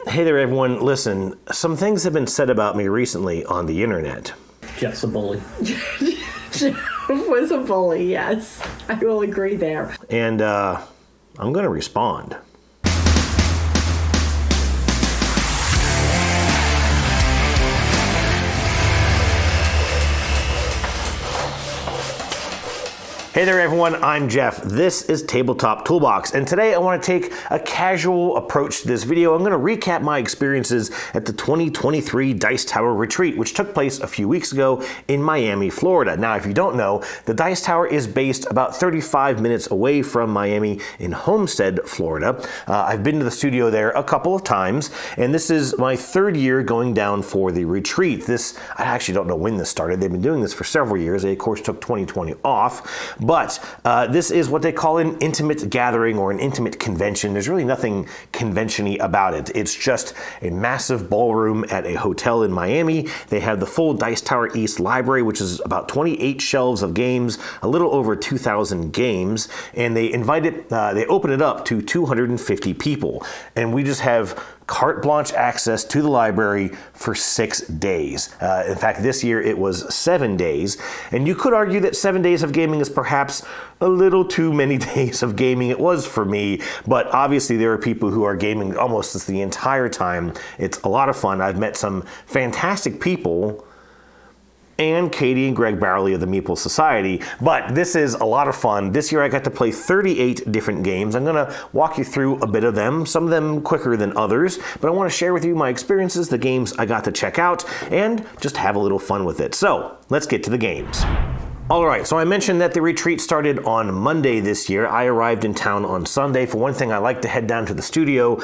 Hey there, everyone. Listen, some things have been said about me recently on the internet. Jeff's a bully. Jeff was a bully, yes. I will agree there. And I'm going to respond. Hey there, everyone. I'm Jeff. This is Tabletop Toolbox, and today I want to take a casual approach to this video. I'm going to recap my experiences at the 2023 Dice Tower Retreat, which took place a few weeks ago in Miami, Florida. Now, if you don't know, the Dice Tower is based about 35 minutes away from Miami in Homestead, Florida. I've been to the studio there a couple of times, and this is my third year going down for the retreat. I actually don't know when this started. They've been doing this for several years. They, of course, took 2020 off. But this is what they call an intimate gathering or an intimate convention. There's really nothing convention-y about it. It's just a massive ballroom at a hotel in Miami. They have the full Dice Tower East library, which is about 28 shelves of games, a little over 2,000 games, and they open it up to 250 people. And we just have carte blanche access to the library for 6 days. In fact, this year it was 7 days. And you could argue that 7 days of gaming is perhaps a little too many days of gaming. It was for me, but obviously there are people who are gaming almost the entire time. It's a lot of fun. I've met some fantastic people, and Katy and Greg Barley of the Meeple Society, but this is a lot of fun. This year I got to play 38 different games. I'm gonna walk you through a bit of them, some of them quicker than others, but I wanna share with you my experiences, the games I got to check out, and just have a little fun with it. So, let's get to the games. All right, so I mentioned that the retreat started on Monday this year. I arrived in town on Sunday. For one thing, I like to head down to the studio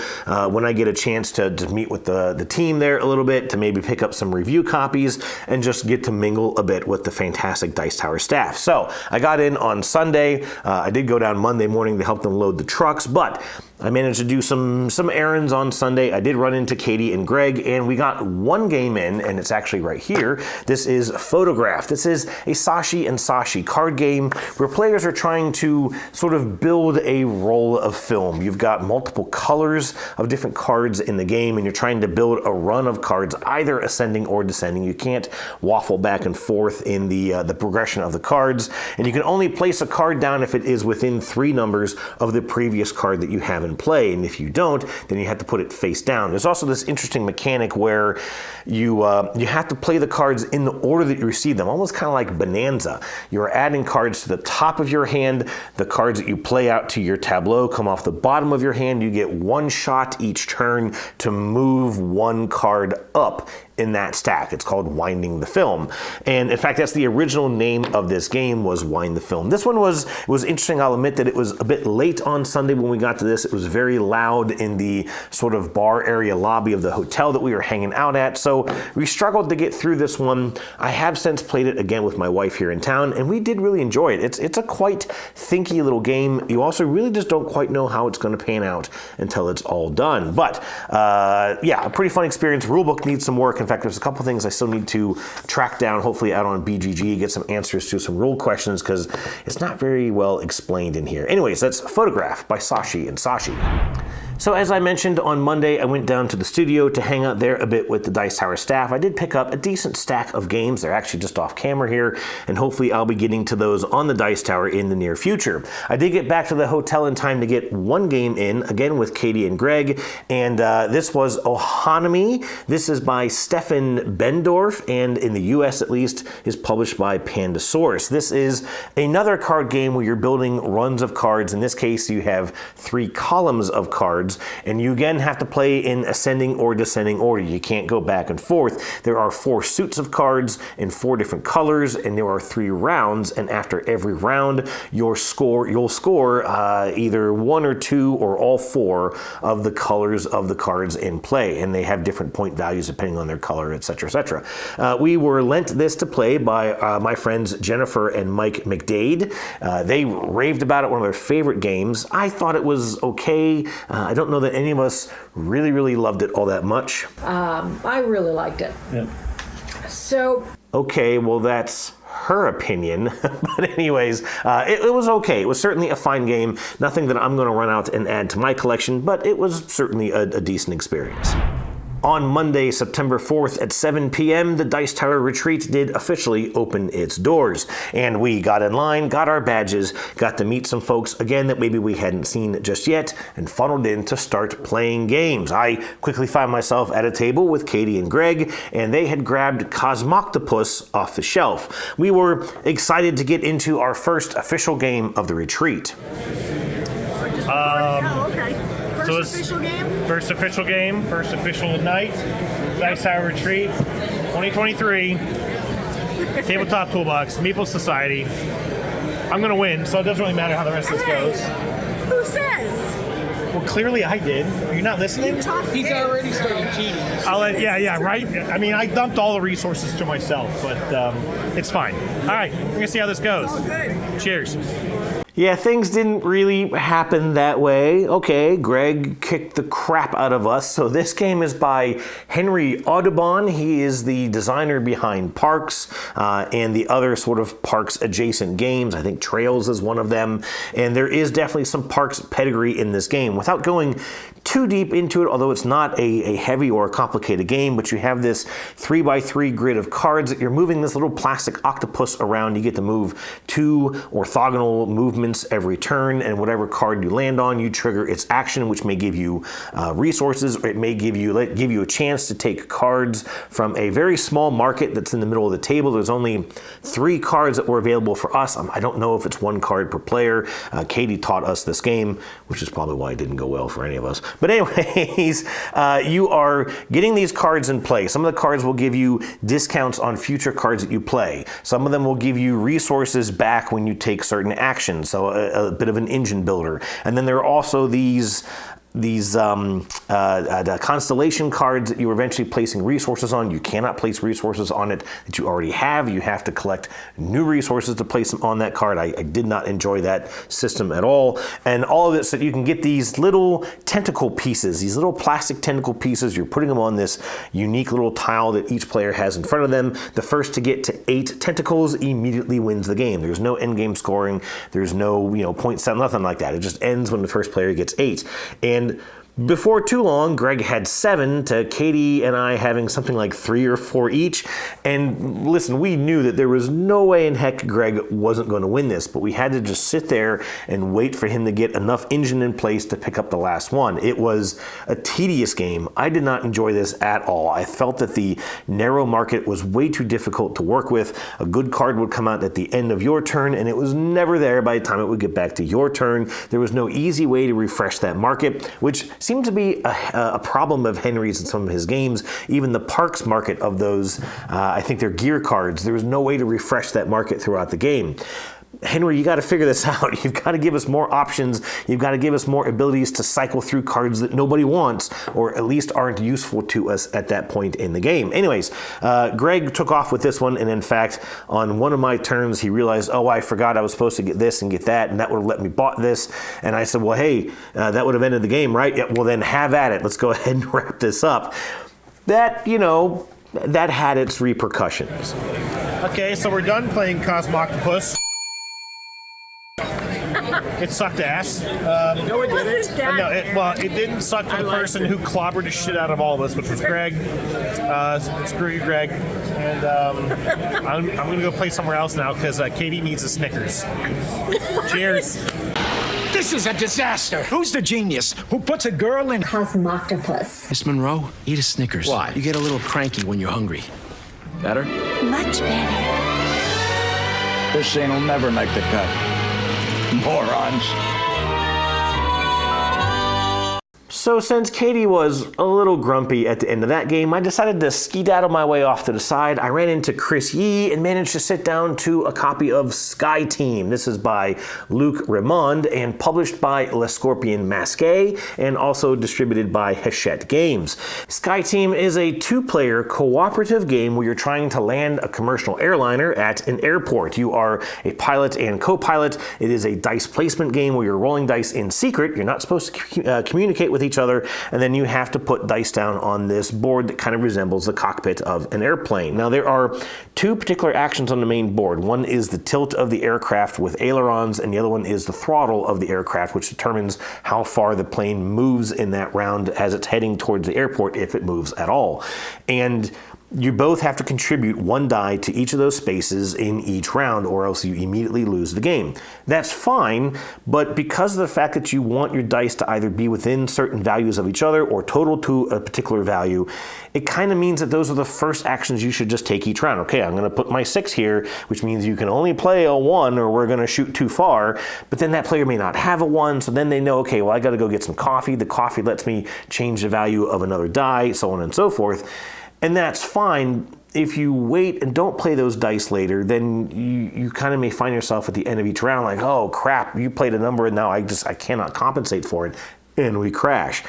when I get a chance to meet with the team there a little bit, to maybe pick up some review copies and just get to mingle a bit with the fantastic Dice Tower staff. So I got in on Sunday. I did go down Monday morning to help them load the trucks, but I managed to do some errands on Sunday. I did run into Katy and Greg, and we got one game in, and it's actually right here. This is Photograph. This is a Sashi and Sashi card game where players are trying to sort of build a roll of film. You've got multiple colors of different cards in the game, and you're trying to build a run of cards, either ascending or descending. You can't waffle back and forth in the progression of the cards, and you can only place a card down if it is within 3 numbers of the previous card that you have in play, and if you don't, then you have to put it face down. There's also this interesting mechanic where you have to play the cards in the order that you receive them, almost kind of like Bonanza. You're adding cards to the top of your hand. The cards that you play out to your tableau come off the bottom of your hand. You get 1 shot each turn to move 1 card up in that stack. It's called Winding the Film. And in fact, that's the original name of this game, was Wind the Film. This one was interesting. I'll admit that it was a bit late on Sunday when we got to this. It was very loud in the sort of bar area lobby of the hotel that we were hanging out at. So we struggled to get through this one. I have since played it again with my wife here in town, and we did really enjoy it. It's a quite thinky little game. You also really just don't quite know how it's going to pan out until it's all done. But yeah, a pretty fun experience. Rulebook needs some work. In fact, there's a couple things I still need to track down, hopefully out on BGG, get some answers to some rule questions, because it's not very well explained in here. Anyways, that's Photograph by Sashi and Sashi. So as I mentioned, on Monday, I went down to the studio to hang out there a bit with the Dice Tower staff. I did pick up a decent stack of games. They're actually just off camera here, and hopefully I'll be getting to those on the Dice Tower in the near future. I did get back to the hotel in time to get one game in, again with Katy and Greg, and this was Ohanami. This is by Stefan Bendorf, and in the US at least, is published by Pandasaurus. This is another card game where you're building runs of cards. In this case, you have 3 columns of cards, and you again have to play in ascending or descending order. You can't go back and forth. There are 4 suits of cards in 4 different colors, and there are 3 rounds, and after every round you'll score either 1 or 2 or all 4 of the colors of the cards in play, and they have different point values depending on their color, etc., etc. We were lent this to play by my friends Jennifer and Mike McDade. They raved about it, one of their favorite games. I thought it was okay. I don't know that any of us really loved it all that much. I really liked it. Yep. So Okay, well, that's her opinion. But anyways, it was okay. It was certainly a fine game. Nothing that I'm going to run out and add to my collection, but it was certainly a decent experience. On Monday, September 4th at 7 p.m., the Dice Tower Retreat did officially open its doors. And we got in line, got our badges, got to meet some folks, again, that maybe we hadn't seen just yet, and funneled in to start playing games. I quickly found myself at a table with Katy and Greg, and they had grabbed Cosmoctopus off the shelf. We were excited to get into our first official game of the retreat. First official game, first official night, Dice Tower Retreat, 2023, Tabletop Toolbox, Meeple Society. I'm going to win, so it doesn't really matter how the rest of this goes. Who says? Well, clearly I did. Are you not listening? He's already started cheating. Yeah, right? I mean, I dumped all the resources to myself, but it's fine. All right, we're going to see how this goes. All good. Cheers. Yeah, things didn't really happen that way. Okay, Greg kicked the crap out of us. So this game is by Henry Audubon. He is the designer behind Parks and the other sort of Parks adjacent games. I think Trails is one of them. And there is definitely some Parks pedigree in this game. Without going too deep into it, although it's not a heavy or a complicated game, but you have this 3x3 grid of cards that you're moving this little plastic octopus around. You get to move 2 orthogonal movements every turn, and whatever card you land on, you trigger its action, which may give you resources, or it may give you a chance to take cards from a very small market that's in the middle of the table. There's only 3 cards that were available for us. I don't know if it's 1 card per player. Katy taught us this game, which is probably why it didn't go well for any of us. But anyways, you are getting these cards in play. Some of the cards will give you discounts on future cards that you play. Some of them will give you resources back when you take certain actions, so a bit of an engine builder. And then there are also these constellation cards that you're eventually placing resources on. You cannot place resources on it that you already have. You have to collect new resources to place them on that card. I did not enjoy that system at all. And all of it so that you can get these little tentacle pieces, these little plastic tentacle pieces. You're putting them on this unique little tile that each player has in front of them. The first to get to 8 tentacles immediately wins the game. There's no end game scoring. There's no point set, nothing like that. It just ends when the first player gets 8. And before too long, Greg had 7 to Katy and I having something like 3 or 4 each. And listen, we knew that there was no way in heck Greg wasn't going to win this, but we had to just sit there and wait for him to get enough engine in place to pick up the last one. It was a tedious game. I did not enjoy this at all. I felt that the narrow market was way too difficult to work with. A good card would come out at the end of your turn, and it was never there by the time it would get back to your turn. There was no easy way to refresh that market, which seemed to be a problem of Henry's in some of his games. Even the Parks market of those, I think they're gear cards, there was no way to refresh that market throughout the game. Henry, you got to figure this out. You've got to give us more options. You've got to give us more abilities to cycle through cards that nobody wants, or at least aren't useful to us at that point in the game. Anyways, Greg took off with this one, and in fact, on one of my turns, he realized, oh, I forgot I was supposed to get this and get that, and that would have let me bought this. And I said, well, hey, that would have ended the game, right? Yeah, well, then have at it. Let's go ahead and wrap this up. That, that had its repercussions. Okay, so we're done playing Cosmoctopus. It sucked ass. No, it didn't. No, it didn't suck for the person who clobbered the shit out of all of us, which was Greg. Screw you, Greg. And I'm going to go play somewhere else now because Katy needs a Snickers. Cheers. This is a disaster. Who's the genius who puts a girl in Cosmoctopus? Miss Monroe, eat a Snickers. Why? You get a little cranky when you're hungry. better? Much better. This scene will never make the cut. Morons. So since Katy was a little grumpy at the end of that game, I decided to skedaddle my way off to the side. I ran into Chris Yee and managed to sit down to a copy of Sky Team. This is by Luc Raymond and published by Le Scorpion Masqué and also distributed by Hachette Games. Sky Team is a two-player cooperative game where you're trying to land a commercial airliner at an airport. You are a pilot and co-pilot. It is a dice placement game where you're rolling dice in secret. You're not supposed to communicate with each each other, and then you have to put dice down on this board that kind of resembles the cockpit of an airplane. Now there are two particular actions on the main board. One is the tilt of the aircraft with ailerons, and the other one is the throttle of the aircraft, which determines how far the plane moves in that round as it's heading towards the airport, if it moves at all. And you both have to contribute one die to each of those spaces in each round, or else you immediately lose the game. That's fine, but because of the fact that you want your dice to either be within certain values of each other or total to a particular value, it kind of means that those are the first actions you should just take each round. Okay, I'm going to put my 6 here, which means you can only play a 1 or we're going to shoot too far, but then that player may not have a 1, so then they know, okay, well, I got to go get some coffee. The coffee lets me change the value of another die, so on and so forth. And that's fine. If you wait and don't play those dice later, then you kind of may find yourself at the end of each round like, oh crap, you played a number and now I cannot compensate for it, and we crash.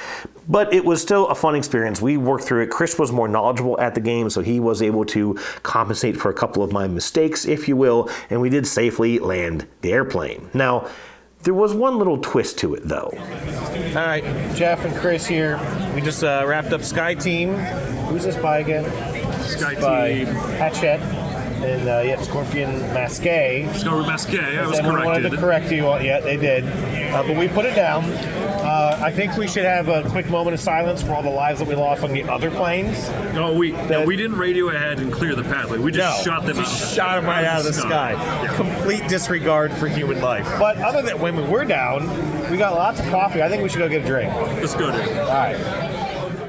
But it was still a fun experience. We worked through it. Chris was more knowledgeable at the game, so he was able to compensate for a couple of my mistakes, if you will, and we did safely land the airplane. Now, there was one little twist to it, though. All right, Jeff and Chris here. We just wrapped up Sky Team. Who's this by again? Sky By Team. Hatchet and Scorpion Masqué. Scorpion Masqué, I was Someone wanted to corrected. correct you. Yeah, they did. But we put it down. I think we should have a quick moment of silence for all the lives that we lost on the other planes. No, we didn't radio ahead and clear the path. Like, we just shot them out. Shot them right out of the sky. Yeah. Complete disregard for human life. But other than when we were down, we got lots of coffee. I think we should go get a drink. Let's go, dude. All right.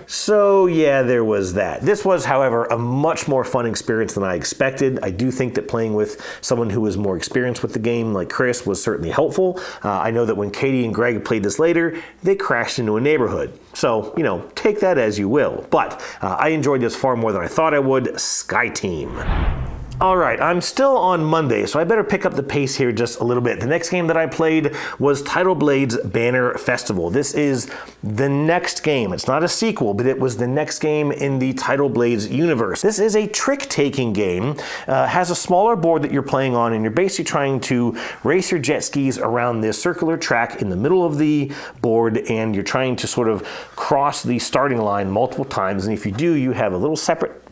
So yeah, there was that. This was, however, a much more fun experience than I expected. I do think that playing with someone who was more experienced with the game, like Chris, was certainly helpful. I know that when Katy and Greg played this later, they crashed into a neighborhood. So, take that as you will. But I enjoyed this far more than I thought I would. Sky Team. All right, I'm still on Monday, so I better pick up the pace here just a little bit. The next game that I played was Tidal Blade's Banner Festival. This is the next game. It's not a sequel, but it was the next game in the Tidal Blades universe. This is a trick-taking game. Has a smaller board that you're playing on, and you're basically trying to race your jet skis around this circular track in the middle of the board, and you're trying to sort of cross the starting line multiple times, and if you do, you have a little separate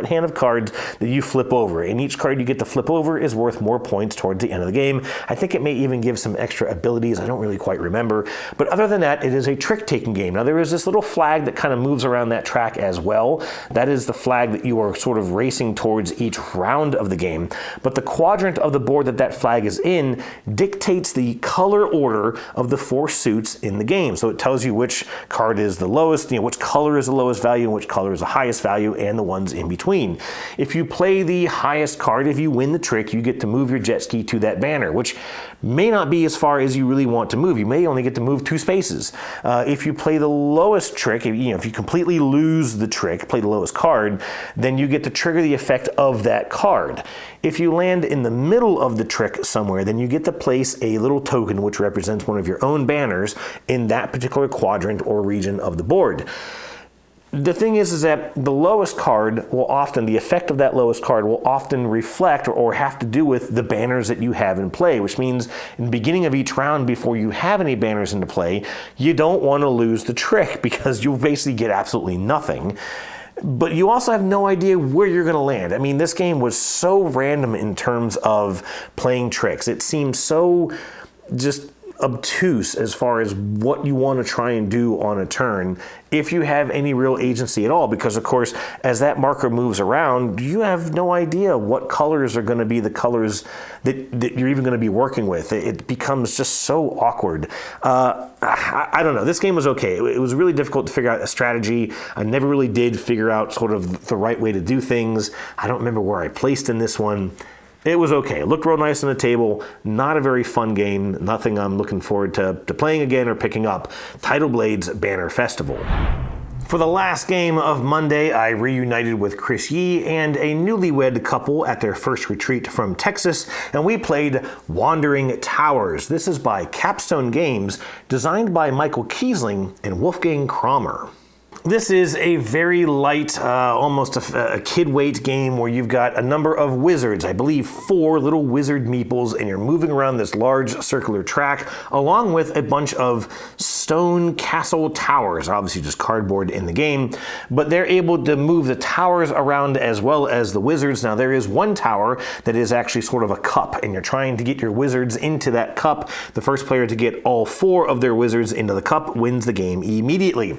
hand of cards that you flip over, and each card you get to flip over is worth more points towards the end of the game. I think it may even give some extra abilities. I don't really quite remember, but other than that, it is a trick-taking game. Now there is this little flag that kind of moves around that track as well. That is the flag that you are sort of racing towards each round of the game, but the quadrant of the board that flag is in dictates the color order of the 4 suits in the game. So it tells you which card is the lowest, which color is the lowest value and which color is the highest value, and the ones in between. If you play the highest card, if you win the trick, you get to move your jet ski to that banner, which may not be as far as you really want to move. You may only get to move 2 spaces. If you play the lowest trick, if you completely lose the trick, play the lowest card, then you get to trigger the effect of that card. If you land in the middle of the trick somewhere, then you get to place a little token which represents one of your own banners in that particular quadrant or region of the board. The thing is that the lowest card will often, the effect of that lowest card will often reflect or have to do with the banners that you have in play, which means in the beginning of each round, before you have any banners into play, you don't want to lose the trick because you'll basically get absolutely nothing. But you also have no idea where you're going to land. I mean, this game was so random in terms of playing tricks. It seems so just obtuse as far as what you want to try and do on a turn, if you have any real agency at all, because of course as that marker moves around, you have no idea what colors are going to be the colors that you're even going to be working with. It becomes just so awkward. I don't know, this game was okay. It was really difficult to figure out a strategy. I never really did figure out sort of the right way to do things. I don't remember where I placed in this one. It was okay. It looked real nice on the table. Not a very fun game. Nothing I'm looking forward to playing again or picking up. Tidal Blade's Banner Festival. For the last game of Monday, I reunited with Chris Yee and a newlywed couple at their first retreat from Texas, and we played Wandering Towers. This is by Capstone Games, designed by Michael Kiesling and Wolfgang Kramer. This is a very light, almost a kid weight game where you've got a number of wizards, I believe 4 little wizard meeples, and you're moving around this large circular track along with a bunch of stone castle towers, obviously just cardboard in the game, but they're able to move the towers around as well as the wizards. Now there is one tower that is actually sort of a cup, and you're trying to get your wizards into that cup. The first player to get all 4 of their wizards into the cup wins the game immediately.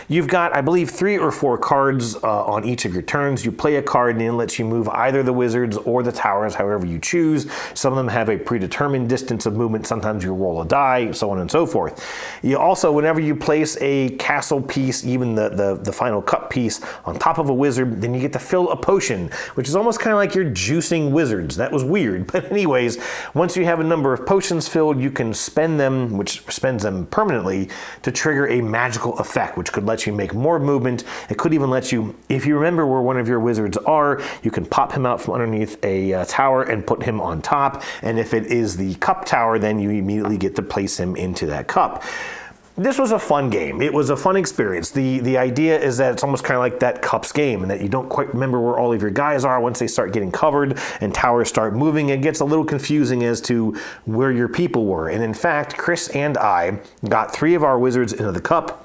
You've got, I believe, 3 or 4 cards on each of your turns. You play a card and it lets you move either the wizards or the towers, however you choose. Some of them have a predetermined distance of movement. Sometimes you roll a die, so on and so forth. You also, whenever you place a castle piece, even the final cup piece, on top of a wizard, then you get to fill a potion, which is almost kind of like you're juicing wizards. That was weird. But anyways, once you have a number of potions filled, you can spend them, which spends them permanently, to trigger a magical effect, which could let you make more movement. It could even let you, if you remember where one of your wizards are, you can pop him out from underneath a tower and put him on top. And if it is the cup tower, then you immediately get to place him into that cup. This was a fun game. It was a fun experience. The idea is that it's almost kind of like that Cups game, and that you don't quite remember where all of your guys are once they start getting covered and towers start moving. It gets a little confusing as to where your people were. And in fact, Chris and I got 3 of our wizards into the cup.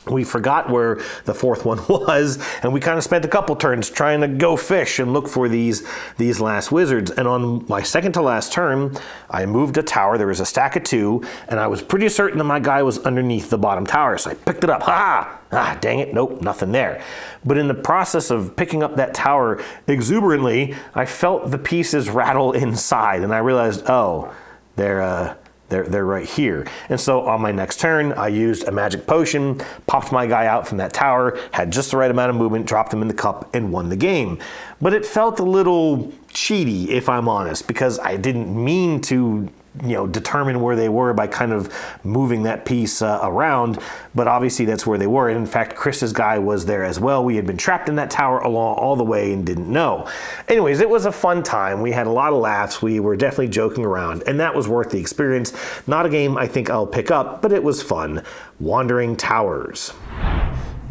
We forgot where the 4th one was, and we kind of spent a couple turns trying to go fish and look for these last wizards. And on my second to last turn, I moved a tower. There was a stack of 2, and I was pretty certain that my guy was underneath the bottom tower. So I picked it up. Ha! Ah, dang it. Nope, nothing there. But in the process of picking up that tower exuberantly, I felt the pieces rattle inside, and I realized, oh, they're right here. And so on my next turn, I used a magic potion, popped my guy out from that tower, had just the right amount of movement, dropped him in the cup, and won the game. But it felt a little cheaty, if I'm honest, because I didn't mean to determine where they were by kind of moving that piece around, but obviously that's where they were. And in fact, Chris's guy was there as well. We had been trapped in that tower along all the way and didn't know. Anyways, it was a fun time. We had a lot of laughs. We were definitely joking around, and that was worth the experience. Not a game I think I'll pick up, but it was fun. Wandering Towers.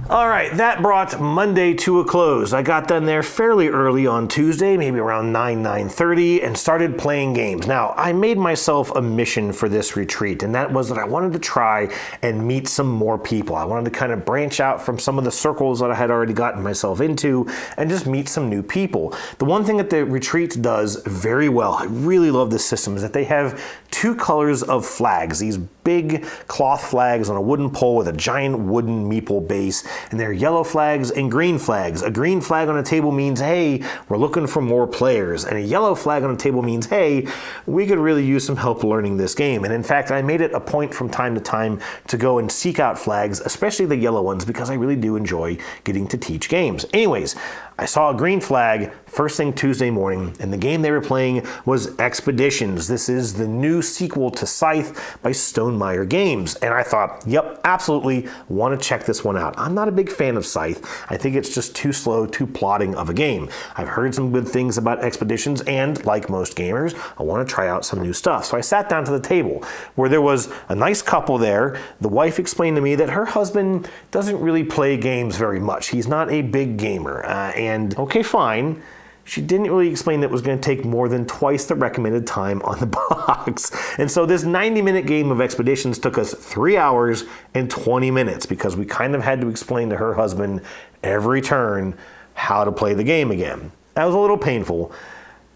All right, that brought Monday to a close. I got done there fairly early on Tuesday, maybe around 9:30, and started playing games. Now, I made myself a mission for this retreat, and that was that I wanted to try and meet some more people. I wanted to kind of branch out from some of the circles that I had already gotten myself into and just meet some new people. The one thing that the retreat does very well, I really love this system, is that they have 2 colors of flags, these big cloth flags on a wooden pole with a giant wooden meeple base, and they're yellow flags and green flags. A green flag on a table means, hey, we're looking for more players, and a yellow flag on a table means, hey, we could really use some help learning this game. And in fact, I made it a point from time to time to go and seek out flags, especially the yellow ones, because I really do enjoy getting to teach games. Anyways, I saw a green flag first thing Tuesday morning, and the game they were playing was Expeditions. This is the new sequel to Scythe by Stonemaier Games, and I thought, yep, absolutely want to check this one out. I'm not a big fan of Scythe. I think it's just too slow, too plodding of a game. I've heard some good things about Expeditions, and like most gamers, I want to try out some new stuff. So I sat down to the table where there was a nice couple there. The wife explained to me that her husband doesn't really play games very much. He's not a big gamer, and okay, fine. She didn't really explain that it was going to take more than twice the recommended time on the box. And so this 90-minute game of Expeditions took us 3 hours and 20 minutes because we kind of had to explain to her husband every turn how to play the game again. That was a little painful.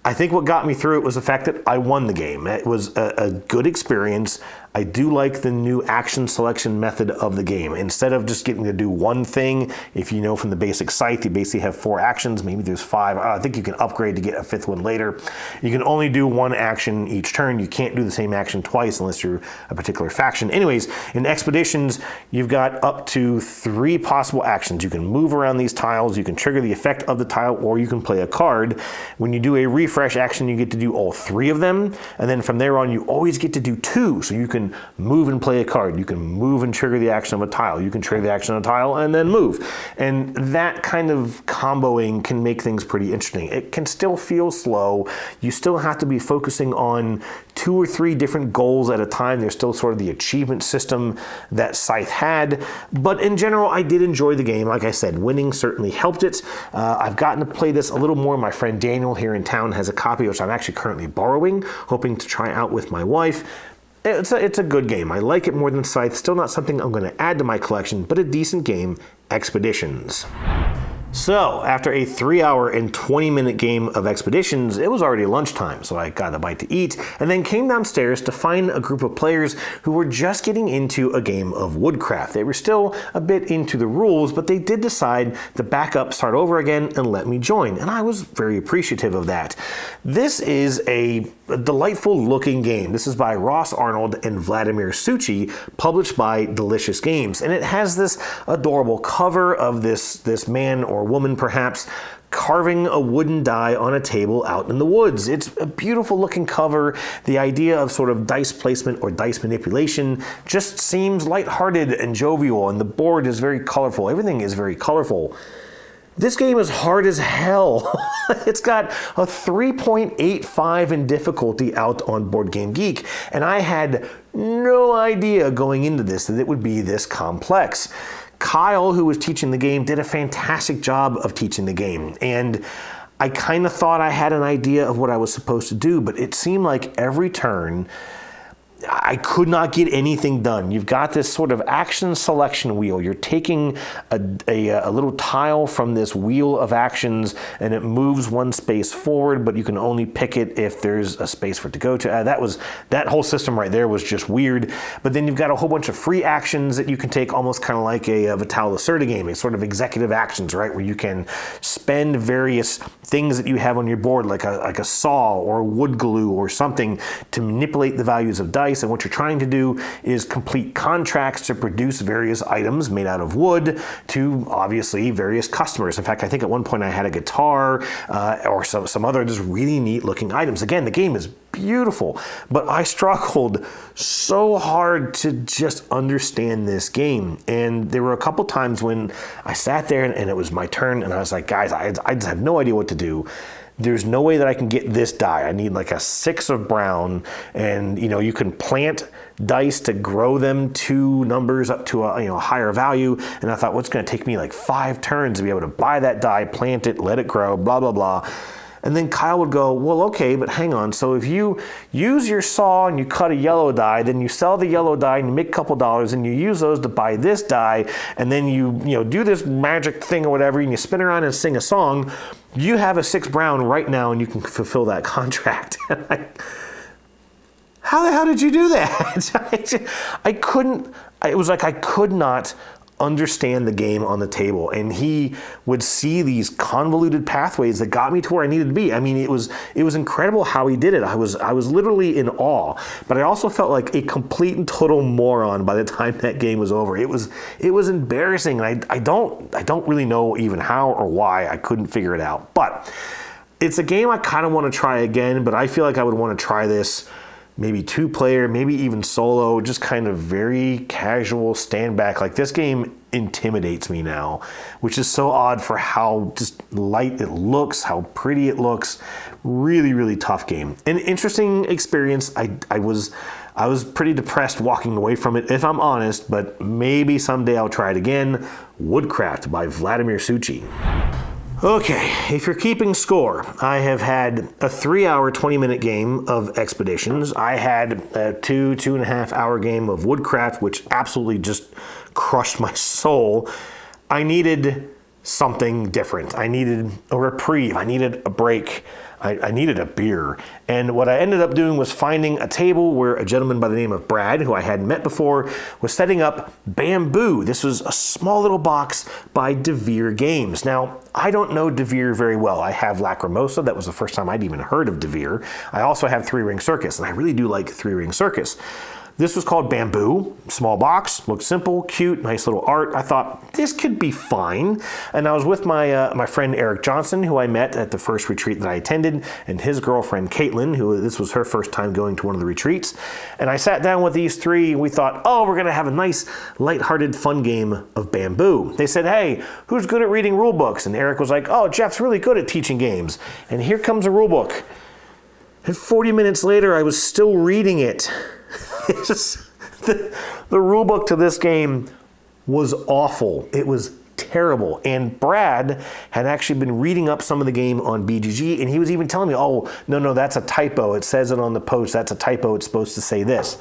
I think what got me through it was the fact that I won the game. It was a good experience. I do like the new action selection method of the game. Instead of just getting to do one thing, if you know from the basic Scythe, you basically have 4 actions, maybe there's 5. I think you can upgrade to get a 5th one later. You can only do 1 action each turn. You can't do the same action twice unless you're a particular faction. Anyways, in Expeditions, you've got up to 3 possible actions. You can move around these tiles, you can trigger the effect of the tile, or you can play a card. When you do a refresh action, you get to do all 3 of them, and then from there on, you always get to do 2. So you can can move and play a card. You can move and trigger the action of a tile. You can trigger the action of a tile and then move. And that kind of comboing can make things pretty interesting. It can still feel slow. You still have to be focusing on 2 or 3 different goals at a time. There's still sort of the achievement system that Scythe had. But in general, I did enjoy the game. Like I said, winning certainly helped it. I've gotten to play this a little more. My friend Daniel here in town has a copy, which I'm actually currently borrowing, hoping to try out with my wife. It's a good game. I like it more than Scythe. Still not something I'm going to add to my collection, but a decent game, Expeditions. So, after a 3-hour and 20-minute game of Expeditions, it was already lunchtime, so I got a bite to eat, and then came downstairs to find a group of players who were just getting into a game of Woodcraft. They were still a bit into the rules, but they did decide to back up, start over again, and let me join, and I was very appreciative of that. This is a delightful looking game. This is by Ross Arnold and Vladimir Suchi, published by Delicious Games, and it has this adorable cover of this man or woman perhaps carving a wooden die on a table out in the woods. It's a beautiful looking cover. The idea of sort of dice placement or dice manipulation just seems lighthearted and jovial, and the board is very colorful. Everything is very colorful. This game is hard as hell. It's got a 3.85 in difficulty out on Board Game Geek, and I had no idea going into this that it would be this complex. Kyle, who was teaching the game, did a fantastic job of teaching the game, and I kind of thought I had an idea of what I was supposed to do, but it seemed like every turn I could not get anything done. You've got this sort of action selection wheel. You're taking a little tile from this wheel of actions, and it moves one space forward, but you can only pick it if there's a space for it to go to. That whole system right there was just weird. But then you've got a whole bunch of free actions that you can take, almost kind of like a Vital Lacerda game. It's sort of executive actions, right, where you can spend various things that you have on your board, like a saw or wood glue or something, to manipulate the values of dice. And what you're trying to do is complete contracts to produce various items made out of wood to obviously various customers. In fact, I think at one point I had a guitar or some other just really neat looking items. Again, the game is beautiful, but I struggled so hard to just understand this game. And there were a couple times when I sat there and it was my turn, and I was like, guys, I just have no idea what to do. There's no way that I can get this die. I need like a 6 of brown, and you can plant dice to grow them 2 numbers up to a higher value. And I thought, well, it's going to take me like 5 turns to be able to buy that die, plant it, let it grow, blah blah blah. And then Kyle would go, well, okay, but hang on. So if you use your saw and you cut a yellow die, then you sell the yellow die and you make a couple dollars, and you use those to buy this die, and then you do this magic thing or whatever, and you spin around and sing a song, you have a 6 brown right now, and you can fulfill that contract. How the hell did you do that? I couldn't. It was like I could not understand the game on the table, and he would see these convoluted pathways that got me to where I needed to be. I mean, it was incredible how he did it. I was literally in awe, but I also felt like a complete and total moron by the time that game was over. It was embarrassing, and I don't really know even how or why. I couldn't figure it out. But it's a game I kind of want to try again, but I feel like I would want to try this maybe 2-player, maybe even solo, just kind of very casual, stand back. Like, this game intimidates me now, which is so odd for how just light it looks, how pretty it looks. Really, really tough game. An interesting experience. I was pretty depressed walking away from it, if I'm honest, but maybe someday I'll try it again. Woodcraft by Vladimir Suchi. Okay, if you're keeping score, I have had a 3-hour, 20-minute game of Expeditions. I had a 2.5 hour game of Woodcraft, which absolutely just crushed my soul. I needed something different. I needed a reprieve. I needed a break. I needed a beer. And what I ended up doing was finding a table where a gentleman by the name of Brad, who I hadn't met before, was setting up Bamboo. This was a small little box by DeVere Games. Now, I don't know DeVere very well. I have Lacrimosa. That was the first time I'd even heard of DeVere. I also have 3 Ring Circus, and I really do like 3 Ring Circus. This was called Bamboo, small box, looked simple, cute, nice little art. I thought this could be fine. And I was with my friend Eric Johnson, who I met at the first retreat that I attended, and his girlfriend Caitlin, who this was her first time going to one of the retreats. And I sat down with these three, and we thought, oh, we're gonna have a nice, lighthearted, fun game of Bamboo. They said, hey, who's good at reading rule books? And Eric was like, oh, Jeff's really good at teaching games. And here comes a rule book. And 40 minutes later, I was still reading it. It's just, the rule book to this game was awful. It was terrible. And Brad had actually been reading up some of the game on BGG, and he was even telling me, oh, no, that's a typo. It says it on the post. That's a typo. It's supposed to say this.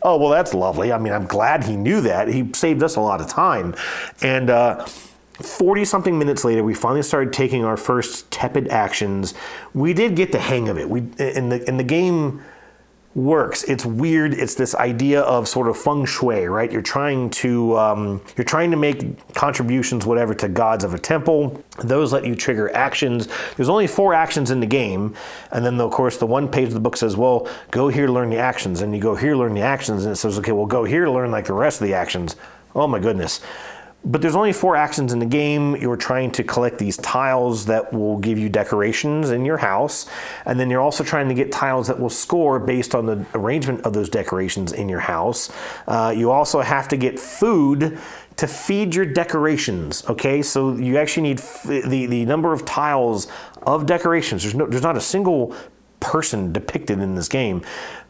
Oh, well, that's lovely. I mean, I'm glad he knew that. He saved us a lot of time. And 40-something minutes later, we finally started taking our first tepid actions. We did get the hang of it. In the game works. It's weird. It's this idea of sort of feng shui, right? You're trying to make contributions, whatever, to gods of a temple. Those let you trigger actions. There's only 4 actions in the game, and then of course the one page of the book says, well, go here, learn the actions, and you go here, learn the actions, and it says, okay, well, go here to learn like the rest of the actions. Oh my goodness. But there's only 4 actions in the game. You're trying to collect these tiles that will give you decorations in your house. And then you're also trying to get tiles that will score based on the arrangement of those decorations in your house. You also have to get food to feed your decorations, okay? So you actually need the number of tiles of decorations. There's not a single person depicted in this game,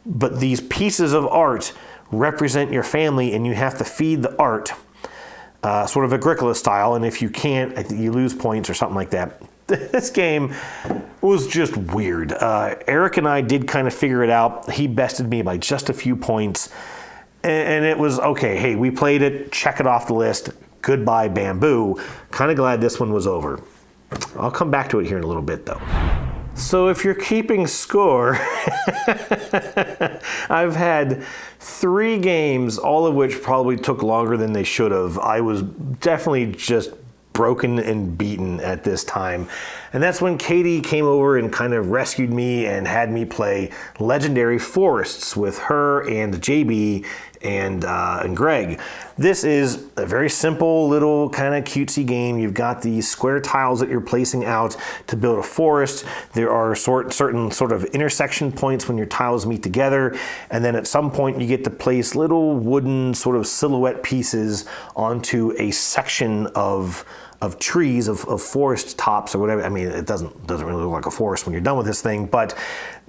but these pieces of art represent your family, and you have to feed the art. Sort of Agricola style, and if you can't, I think you lose points or something like that. This game was just weird. Eric and I did kind of figure it out. He bested me by just a few points, and it was okay. Hey, we played it, check it off the list. Goodbye, Bamboo. Kind of glad this one was over. I'll come back to it here in a little bit, though. So if you're keeping score, I've had 3 games, all of which probably took longer than they should have. I was definitely just broken and beaten at this time. And that's when Katy came over and kind of rescued me and had me play Legendary Forests with her and JB and Greg. This is a very simple little kind of cutesy game. You've got these square tiles that you're placing out to build a forest. There are certain sort of intersection points when your tiles meet together, and then at some point you get to place little wooden sort of silhouette pieces onto a section of trees, of forest tops or whatever. I mean, it doesn't really look like a forest when you're done with this thing, but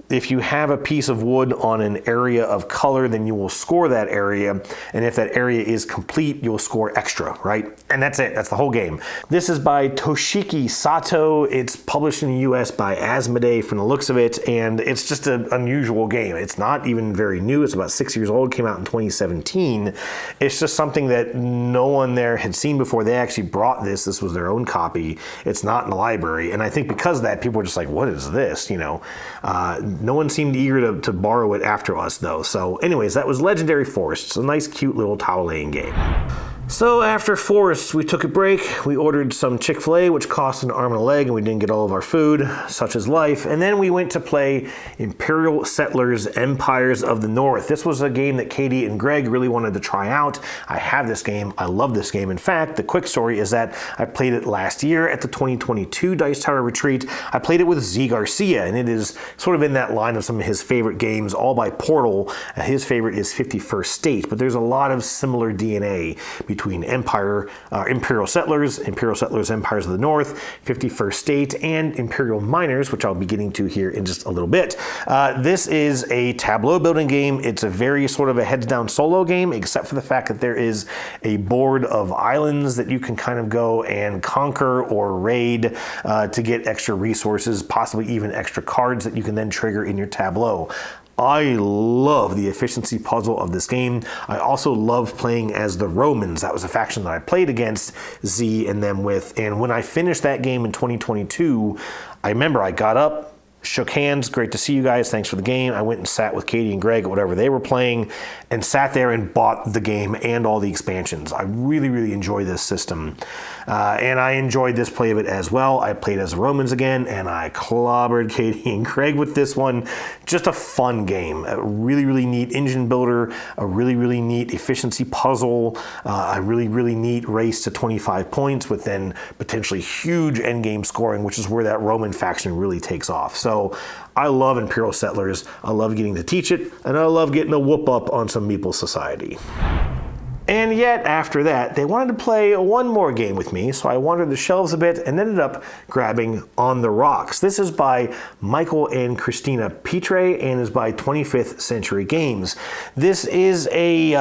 if you have a piece of wood on an area of color, then you will score that area. And if that area is complete, you'll score extra, right? And that's it. That's the whole game. This is by Toshiki Sato. It's published in the US by Asmodee from the looks of it. And it's just an unusual game. It's not even very new. It's about 6 years old. Came out in 2017. It's just something that no one there had seen before. They actually brought this. This was their own copy. It's not in the library. And I think because of that, people were just like, what is this? You know, no one seemed eager to borrow it after us, though. So anyways, that was Legendary Forests, a nice, cute little tile laying game. So after Forests, we took a break. We ordered some Chick-fil-A, which cost an arm and a leg, and we didn't get all of our food, such is life. And then we went to play Imperial Settlers Empires of the North. This was a game that Katy and Greg really wanted to try out. I have this game. I love this game. In fact, the quick story is that I played it last year at the 2022 Dice Tower Retreat. I played it with Z Garcia, and it is sort of in that line of some of his favorite games, all by Portal. His favorite is 51st State, but there's a lot of similar DNA between Imperial Settlers, Empires of the North, 51st State, and Imperial Miners, which I'll be getting to here in just a little bit. This is a tableau building game. It's a very sort of a heads down solo game, except for the fact that there is a board of islands that you can kind of go and conquer or raid to get extra resources, possibly even extra cards that you can then trigger in your tableau. I love the efficiency puzzle of this game. I also love playing as the Romans. That was a faction that I played against Z and them with. And when I finished that game in 2022, I remember I got up, shook hands. Great to see you guys. Thanks for the game. I went and sat with Katy and Greg at whatever they were playing and sat there and bought the game and all the expansions. I really, really enjoy this system. And I enjoyed this play of it as well. I played as the Romans again, and I clobbered Katy and Greg with this one. Just a fun game. A really, really neat engine builder, a really, really neat efficiency puzzle, a really, really neat race to 25 points with then potentially huge endgame scoring, which is where that Roman faction really takes off. So I love Imperial Settlers. I love getting to teach it, and I love getting a whoop up on some Meeple Society. And yet, after that, they wanted to play one more game with me, so I wandered the shelves a bit and ended up grabbing On the Rocks. This is by Michael and Christina Pitre and is by 25th Century Games. This is a...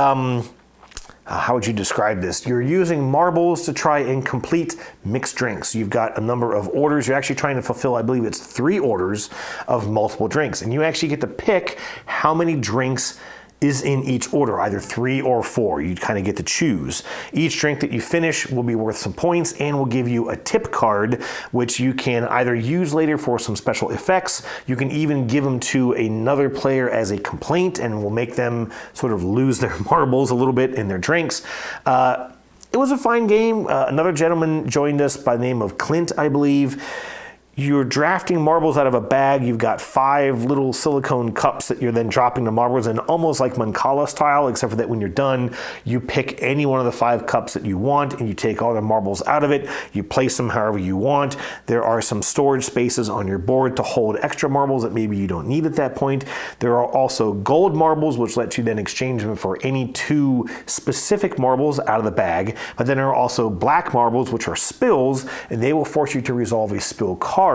how would you describe this? You're using marbles to try and complete mixed drinks. You've got a number of orders. You're actually trying to fulfill, I believe it's 3 orders of multiple drinks. And you actually get to pick how many drinks is in each order, either 3 or 4. You kind of get to choose. Each drink that you finish will be worth some points and will give you a tip card, which you can either use later for some special effects. You can even give them to another player as a complaint and will make them sort of lose their marbles a little bit in their drinks. It was a fine game. Another gentleman joined us by the name of Clint, I believe. You're drafting marbles out of a bag. You've got 5 little silicone cups that you're then dropping the marbles in, almost like Mancala style, except for that when you're done, you pick any one of the 5 cups that you want and you take all the marbles out of it. You place them however you want. There are some storage spaces on your board to hold extra marbles that maybe you don't need at that point. There are also gold marbles, which let you then exchange them for any 2 specific marbles out of the bag. But then there are also black marbles, which are spills, and they will force you to resolve a spill card.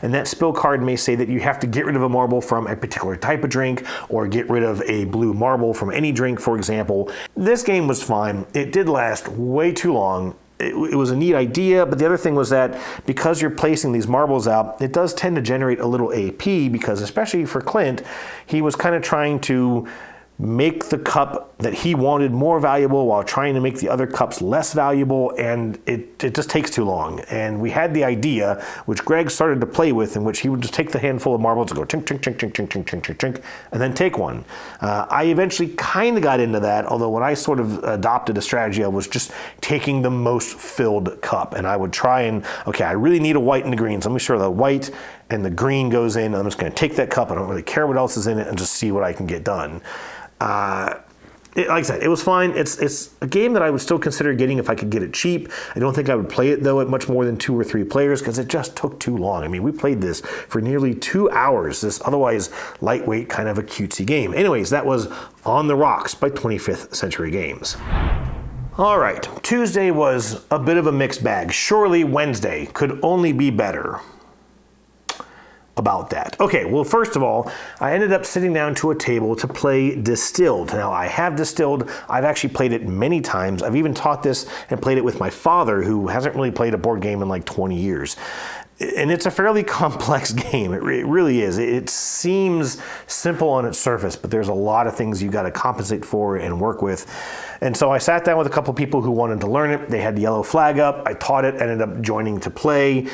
And that spill card may say that you have to get rid of a marble from a particular type of drink or get rid of a blue marble from any drink, for example. This game was fine. It did last way too long. It was a neat idea, but the other thing was that because you're placing these marbles out, it does tend to generate a little AP because, especially for Clint, he was kind of trying to make the cup that he wanted more valuable while trying to make the other cups less valuable, and it just takes too long. And we had the idea, which Greg started to play with, in which he would just take the handful of marbles and go chink, chink, chink, chink, chink, chink, chink, chink, chink, and then take one. I eventually kind of got into that, although what I sort of adopted a strategy of was just taking the most filled cup. And I would try and, okay, I really need a white and a green, so let me sure the white and the green goes in. I'm just going to take that cup. I don't really care what else is in it and just see what I can get done. Like I said, it was fine. It's a game that I would still consider getting if I could get it cheap. I don't think I would play it, though, at much more than 2 or 3 players because it just took too long. I mean, we played this for nearly 2 hours, this otherwise lightweight kind of a cutesy game. Anyways, that was On the Rocks by 25th Century Games. All right, Tuesday was a bit of a mixed bag. Surely Wednesday could only be better. About that. Okay, well, first of all, I ended up sitting down to a table to play Distilled. Now, I have Distilled. I've actually played it many times. I've even taught this and played it with my father, who hasn't really played a board game in like 20 years. And it's a fairly complex game. It really is. It seems simple on its surface, but there's a lot of things you got to compensate for and work with. And so I sat down with a couple people who wanted to learn it. They had the yellow flag up. I taught it, ended up joining to play,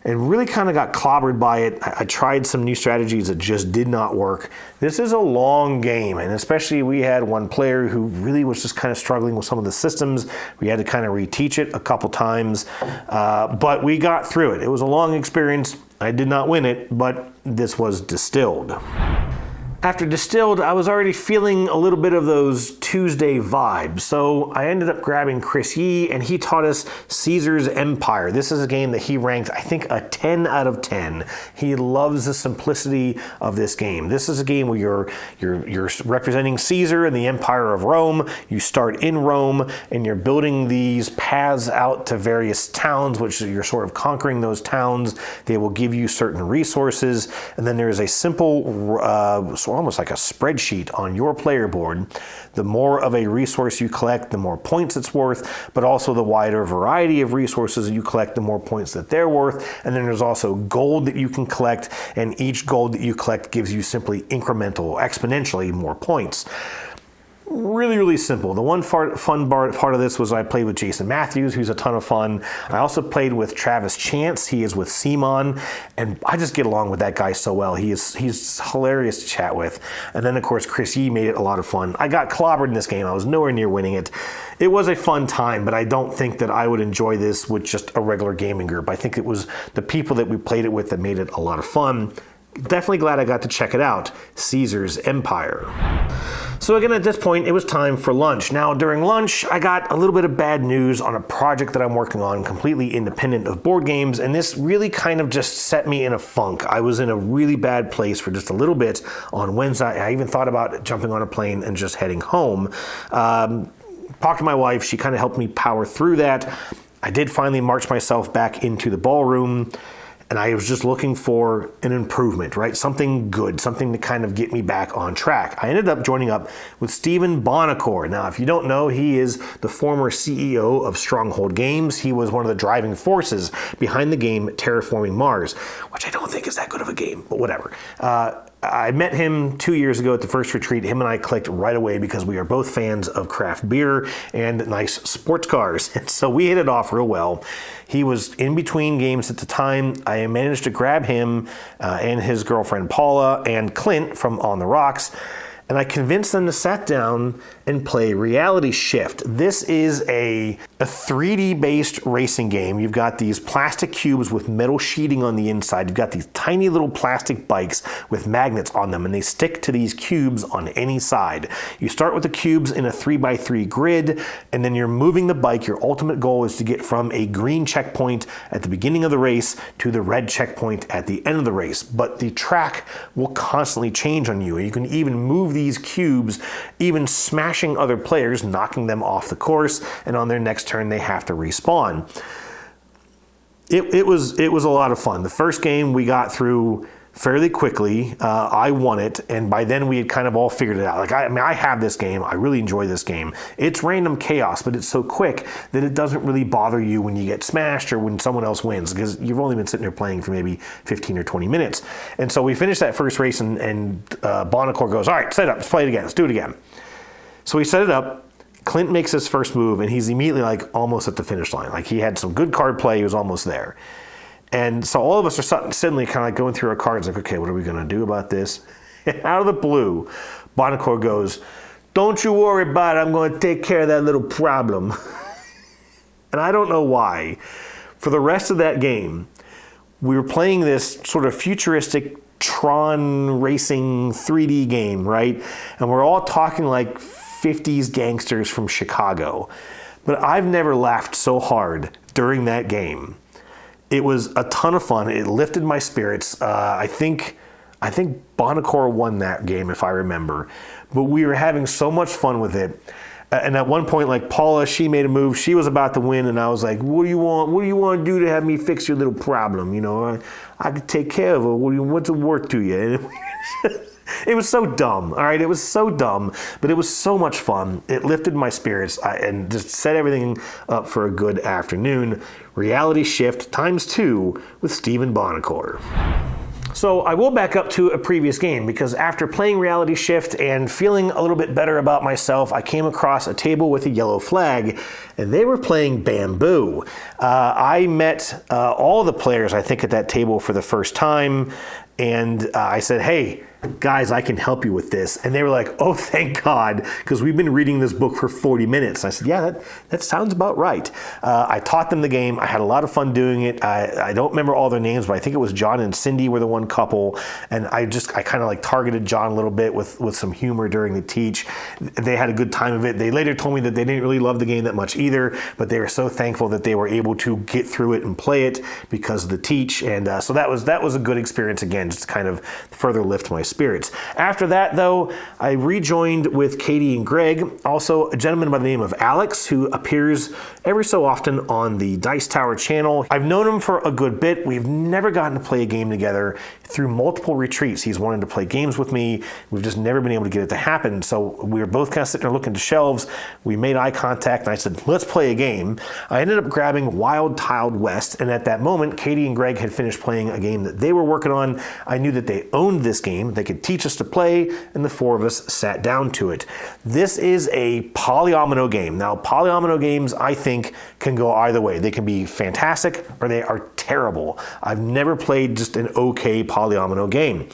and really kind of got clobbered by it. I tried some new strategies that just did not work. This is a long game, and especially we had one player who really was just kind of struggling with some of the systems. We had to kind of reteach it a couple times, but we got through it. It was a long experience. I did not win it, but this was Distilled. After Distilled, I was already feeling a little bit of those Tuesday vibes, so I ended up grabbing Chris Yee, and he taught us Caesar's Empire. This is a game that he ranked, I think, a 10 out of 10. He loves the simplicity of this game. This is a game where you're representing Caesar and the Empire of Rome. You start in Rome, and you're building these paths out to various towns, which you're sort of conquering those towns. They will give you certain resources, and then there's a simple almost like a spreadsheet on your player board. The more of a resource you collect, the more points it's worth, but also the wider variety of resources that you collect, the more points that they're worth. And then there's also gold that you can collect, and each gold that you collect gives you simply exponentially more points. really, really simple. The one fun part of this was I played with Jason Matthews, who's a ton of fun. I also played with Travis Chance. He is with Simon, and I just get along with that guy so well. He's hilarious to chat with. And then, of course, Chris Yee made it a lot of fun. I got clobbered in this game. I was nowhere near winning it. It was a fun time, but I don't think that I would enjoy this with just a regular gaming group. I think it was the people that we played it with that made it a lot of fun. Definitely glad I got to check it out. Caesar's Empire. So again, at this point, it was time for lunch. Now, during lunch, I got a little bit of bad news on a project that I'm working on, completely independent of board games, and this really kind of just set me in a funk. I was in a really bad place for just a little bit on Wednesday. I even thought about jumping on a plane and just heading home. Talked to my wife. She kind of helped me power through that. I did finally march myself back into the ballroom. And I was just looking for an improvement, right? Something good, something to kind of get me back on track. I ended up joining up with Stephen Bonacore. Now, if you don't know, he is the former CEO of Stronghold Games. He was one of the driving forces behind the game Terraforming Mars, which I don't think is that good of a game, but whatever. I met him 2 years ago at the first retreat. Him and I clicked right away because we are both fans of craft beer and nice sports cars. And so we hit it off real well. He was in between games at the time. I managed to grab him and his girlfriend Paula and Clint from On the Rocks. And I convinced them to sit down and play Reality Shift. This is a 3D based racing game. You've got these plastic cubes with metal sheeting on the inside. You've got these tiny little plastic bikes with magnets on them, and they stick to these cubes on any side. You start with the cubes in a 3x3 grid, and then you're moving the bike. Your ultimate goal is to get from a green checkpoint at the beginning of the race to the red checkpoint at the end of the race. But the track will constantly change on you. You can even move these cubes, even smashing other players, knocking them off the course, and on their next turn they have to respawn. It was a lot of fun. The first game we got through fairly quickly. I won it, and by then we had kind of all figured it out. Like, I have this game. I really enjoy this game. It's random chaos, but it's so quick that it doesn't really bother you when you get smashed or when someone else wins, because you've only been sitting there playing for maybe 15 or 20 minutes. And so we finished that first race, and Bonacore goes, all right, set it up. Let's play it again. Let's do it again. So we set it up. Clint makes his first move, and he's immediately like almost at the finish line. Like, he had some good card play. He was almost there. And so all of us are suddenly kind of like going through our cards, like, okay, what are we going to do about this? And out of the blue, Bonacore goes, don't you worry about it. I'm going to take care of that little problem. And I don't know why. For the rest of that game, we were playing this sort of futuristic Tron racing 3D game, right? And we're all talking like 50s gangsters from Chicago. But I've never laughed so hard during that game. It was a ton of fun. It lifted my spirits. I think Bonacore won that game, if I remember. But we were having so much fun with it. And at one point, like, Paula, she made a move. She was about to win, and I was like, what do you want to do to have me fix your little problem? You know, I could take care of her. What's it worth to you? And it was so dumb, all right? It was so dumb, but it was so much fun. It lifted my spirits and just set everything up for a good afternoon. Reality Shift ×2 with Stephen Bonacore. So I will back up to a previous game, because after playing Reality Shift and feeling a little bit better about myself, I came across a table with a yellow flag, and they were playing Bamboo. I met all the players, I think, at that table for the first time, and I said, hey, guys, I can help you with this. And they were like, oh, thank God, because we've been reading this book for 40 minutes. And I said, yeah, that sounds about right. I taught them the game. I had a lot of fun doing it. I don't remember all their names, but I think it was John and Cindy were the one couple. And I kind of like targeted John a little bit with some humor during the teach. They had a good time of it. They later told me that they didn't really love the game that much either, but they were so thankful that they were able to get through it and play it because of the teach. And so that was a good experience again, just to kind of further lift my spirits. After that, though, I rejoined with Katy and Greg, also a gentleman by the name of Alex, who appears every so often on the Dice Tower channel. I've known him for a good bit. We've never gotten to play a game together. Through multiple retreats, he's wanted to play games with me. We've just never been able to get it to happen. So we were both kind of sitting there looking at the shelves. We made eye contact, and I said, let's play a game. I ended up grabbing Wild Tiled West, and at that moment, Katy and Greg had finished playing a game that they were working on. I knew that they owned this game, they could teach us to play, and the four of us sat down to it. This is a polyomino game. Now, polyomino games, I think, can go either way. They can be fantastic or they are terrible. I've never played just an okay polyomino game.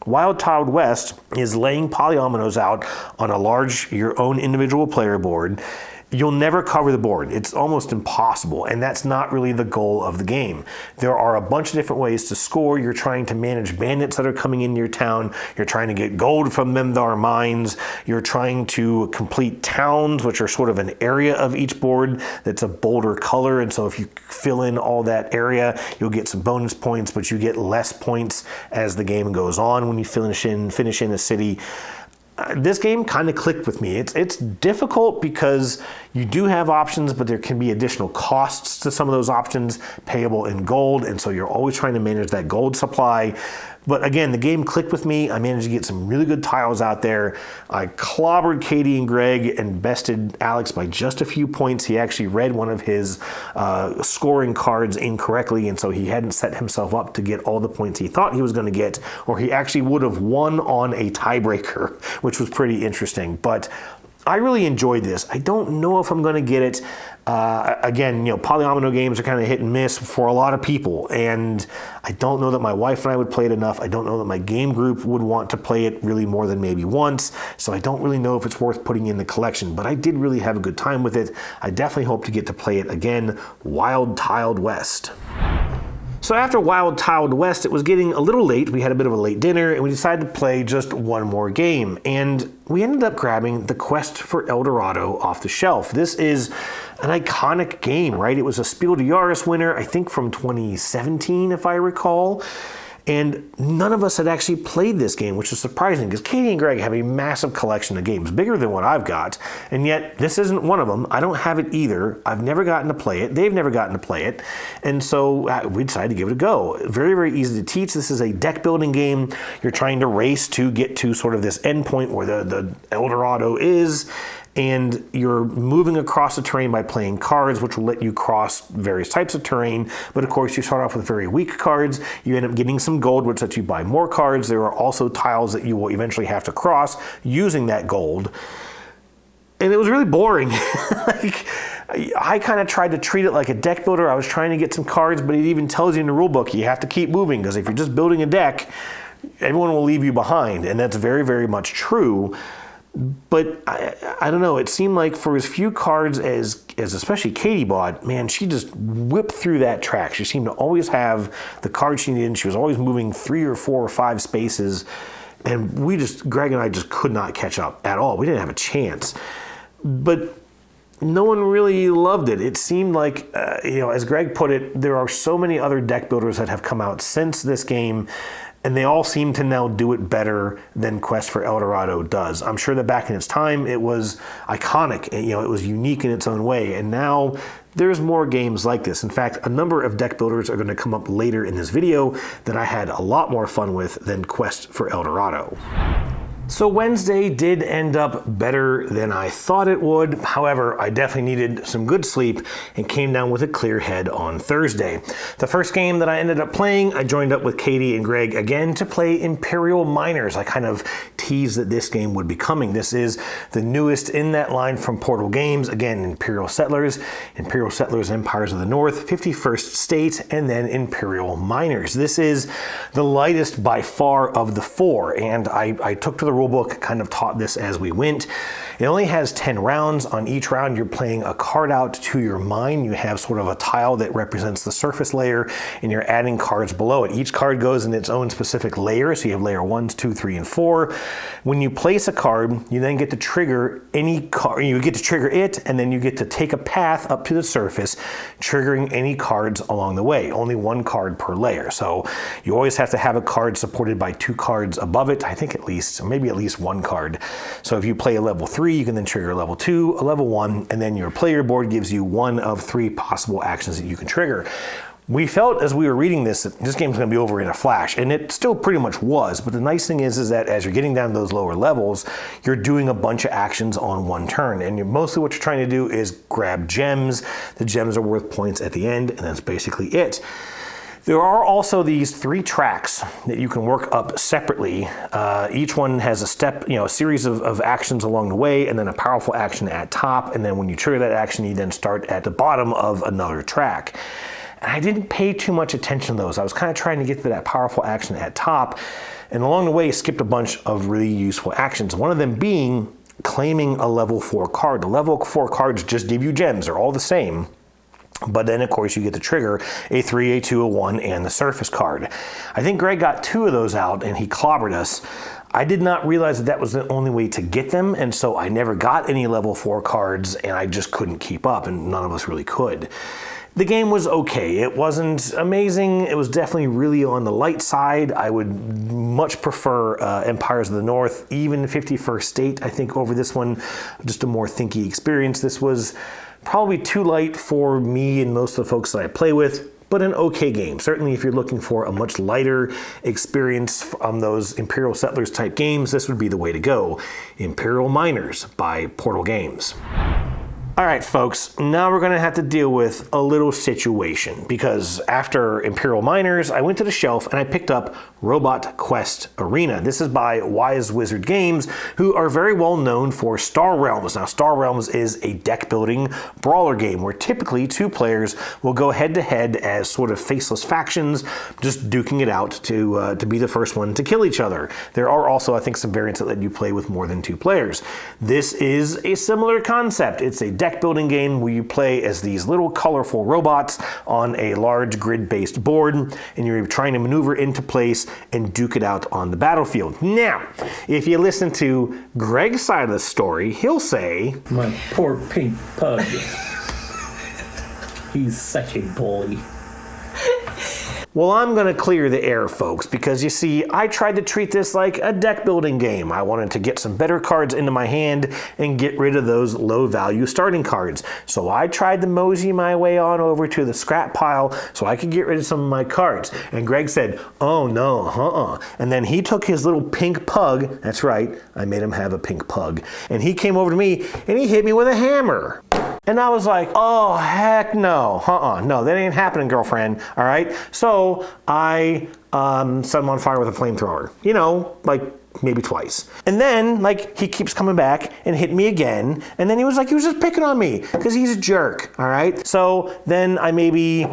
Wild Tiled West is laying polyominoes out on a large, your own individual player board. You'll never cover the board. It's almost impossible, and that's not really the goal of the game. There are a bunch of different ways to score. You're trying to manage bandits that are coming into your town. You're trying to get gold from them that are mines. You're trying to complete towns, which are sort of an area of each board that's a bolder color, and so if you fill in all that area, you'll get some bonus points, but you get less points as the game goes on when you finish in a city. This game kind of clicked with me. It's difficult because you do have options, but there can be additional costs to some of those options payable in gold, and so you're always trying to manage that gold supply. But again, the game clicked with me. I managed to get some really good tiles out there. I clobbered Katy and Greg and bested Alex by just a few points. He actually read one of his scoring cards incorrectly, and so he hadn't set himself up to get all the points he thought he was going to get, or he actually would have won on a tiebreaker, which was pretty interesting. But I really enjoyed this. I don't know if I'm going to get it. Again, polyomino games are kind of hit and miss for a lot of people, and I don't know that my wife and I would play it enough. I don't know that my game group would want to play it really more than maybe once, so I don't really know if it's worth putting in the collection, but I did really have a good time with it. I definitely hope to get to play it again. Wild Tiled West. So after Wild Tiled West, it was getting a little late. We had a bit of a late dinner, and we decided to play just one more game. And we ended up grabbing the Quest for El Dorado off the shelf. This is an iconic game, right? It was a Spiel des Jahres winner, I think from 2017, if I recall. And none of us had actually played this game, which is surprising because Katy and Greg have a massive collection of games, bigger than what I've got, and yet this isn't one of them. I don't have it either. I've never gotten to play it. They've never gotten to play it. And so we decided to give it a go. Very, very easy to teach. This is a deck building game. You're trying to race to get to sort of this endpoint where the El Dorado is, and you're moving across the terrain by playing cards, which will let you cross various types of terrain. But of course, you start off with very weak cards. You end up getting some gold, which lets you buy more cards. There are also tiles that you will eventually have to cross using that gold. And it was really boring. I kind of tried to treat it like a deck builder. I was trying to get some cards, but it even tells you in the rule book you have to keep moving, because if you're just building a deck, everyone will leave you behind. And that's very, very much true. But I don't know, it seemed like for as few cards as especially Katy bought, man, she just whipped through that track. She seemed to always have the cards she needed, and she was always moving 3 or 4 or 5 spaces. And Greg and I just could not catch up at all. We didn't have a chance. But no one really loved it. It seemed like, as Greg put it, there are so many other deck builders that have come out since this game, and they all seem to now do it better than Quest for El Dorado does. I'm sure that back in its time, it was iconic. It was unique in its own way. And now there's more games like this. In fact, a number of deck builders are going to come up later in this video that I had a lot more fun with than Quest for El Dorado. So Wednesday did end up better than I thought it would. However, I definitely needed some good sleep and came down with a clear head on Thursday. The first game that I ended up playing, I joined up with Katy and Greg again to play Imperial Miners. I kind of teased that this game would be coming. This is the newest in that line from Portal Games. Again, Imperial Settlers, Empires of the North, 51st State, and then Imperial Miners. This is the lightest by far of the 4, and I took to the rulebook, kind of taught this as we went. It only has 10 rounds. On each round, you're playing a card out to your mine. You have sort of a tile that represents the surface layer, and you're adding cards below it. Each card goes in its own specific layer, so you have layer 1, 2, 3, and 4. When you place a card, you then get to trigger any card. You get to trigger it, and then you get to take a path up to the surface, triggering any cards along the way. Only 1 card per layer. So you always have to have a card supported by 2 cards above it, I think at least, or maybe at least 1 card. So if you play a level 3, you can then trigger a level 2, a level 1, and then your player board gives you 1 of 3 possible actions that you can trigger. We felt as we were reading this that this game's going to be over in a flash, and it still pretty much was. But the nice thing is that as you're getting down to those lower levels, you're doing a bunch of actions on 1 turn, and mostly what you're trying to do is grab gems. The gems are worth points at the end, and that's basically it. There are also these 3 tracks that you can work up separately. Each one has a step, a series of actions along the way, and then a powerful action at top. And then when you trigger that action, you then start at the bottom of another track. And I didn't pay too much attention to those. I was kind of trying to get to that powerful action at top. And along the way, skipped a bunch of really useful actions. One of them being claiming a level 4 card. The level 4 cards just give you gems. They're all the same. But then, of course, you get to trigger a 3, a 2, a 1, and the surface card. I think Greg got 2 of those out, and he clobbered us. I did not realize that was the only way to get them, and so I never got any level 4 cards, and I just couldn't keep up, and none of us really could. The game was okay. It wasn't amazing. It was definitely really on the light side. I would much prefer Empires of the North, even 51st State, I think, over this one. Just a more thinky experience. This was probably too light for me and most of the folks that I play with, but an okay game. Certainly if you're looking for a much lighter experience from those Imperial Settlers type games, this would be the way to go. Imperial Miners by Portal Games. All right, folks, now we're gonna have to deal with a little situation, because after Imperial Miners, I went to the shelf and I picked up Robot Quest Arena. This is by Wise Wizard Games, who are very well known for Star Realms. Now, Star Realms is a deck-building brawler game where typically 2 players will go head-to-head as sort of faceless factions, just duking it out to be the first one to kill each other. There are also, I think, some variants that let you play with more than 2 players. This is a similar concept. It's a deck-building game where you play as these little colorful robots on a large grid-based board, and you're trying to maneuver into place and duke it out on the battlefield. Now, if you listen to Greg's side of the story, he'll say, "My poor pink pug. He's such a bully." Well, I'm going to clear the air, folks, because you see, I tried to treat this like a deck building game. I wanted to get some better cards into my hand and get rid of those low value starting cards. So I tried to mosey my way on over to the scrap pile so I could get rid of some of my cards. And Greg said, "Oh no, And then he took his little pink pug, that's right, I made him have a pink pug, and he came over to me and he hit me with a hammer. And I was like, oh, heck no. No, that ain't happening, girlfriend. All right? So I set him on fire with a flamethrower. Like maybe twice. And then, he keeps coming back and hit me again. And then he was just picking on me because he's a jerk. All right? So then I maybe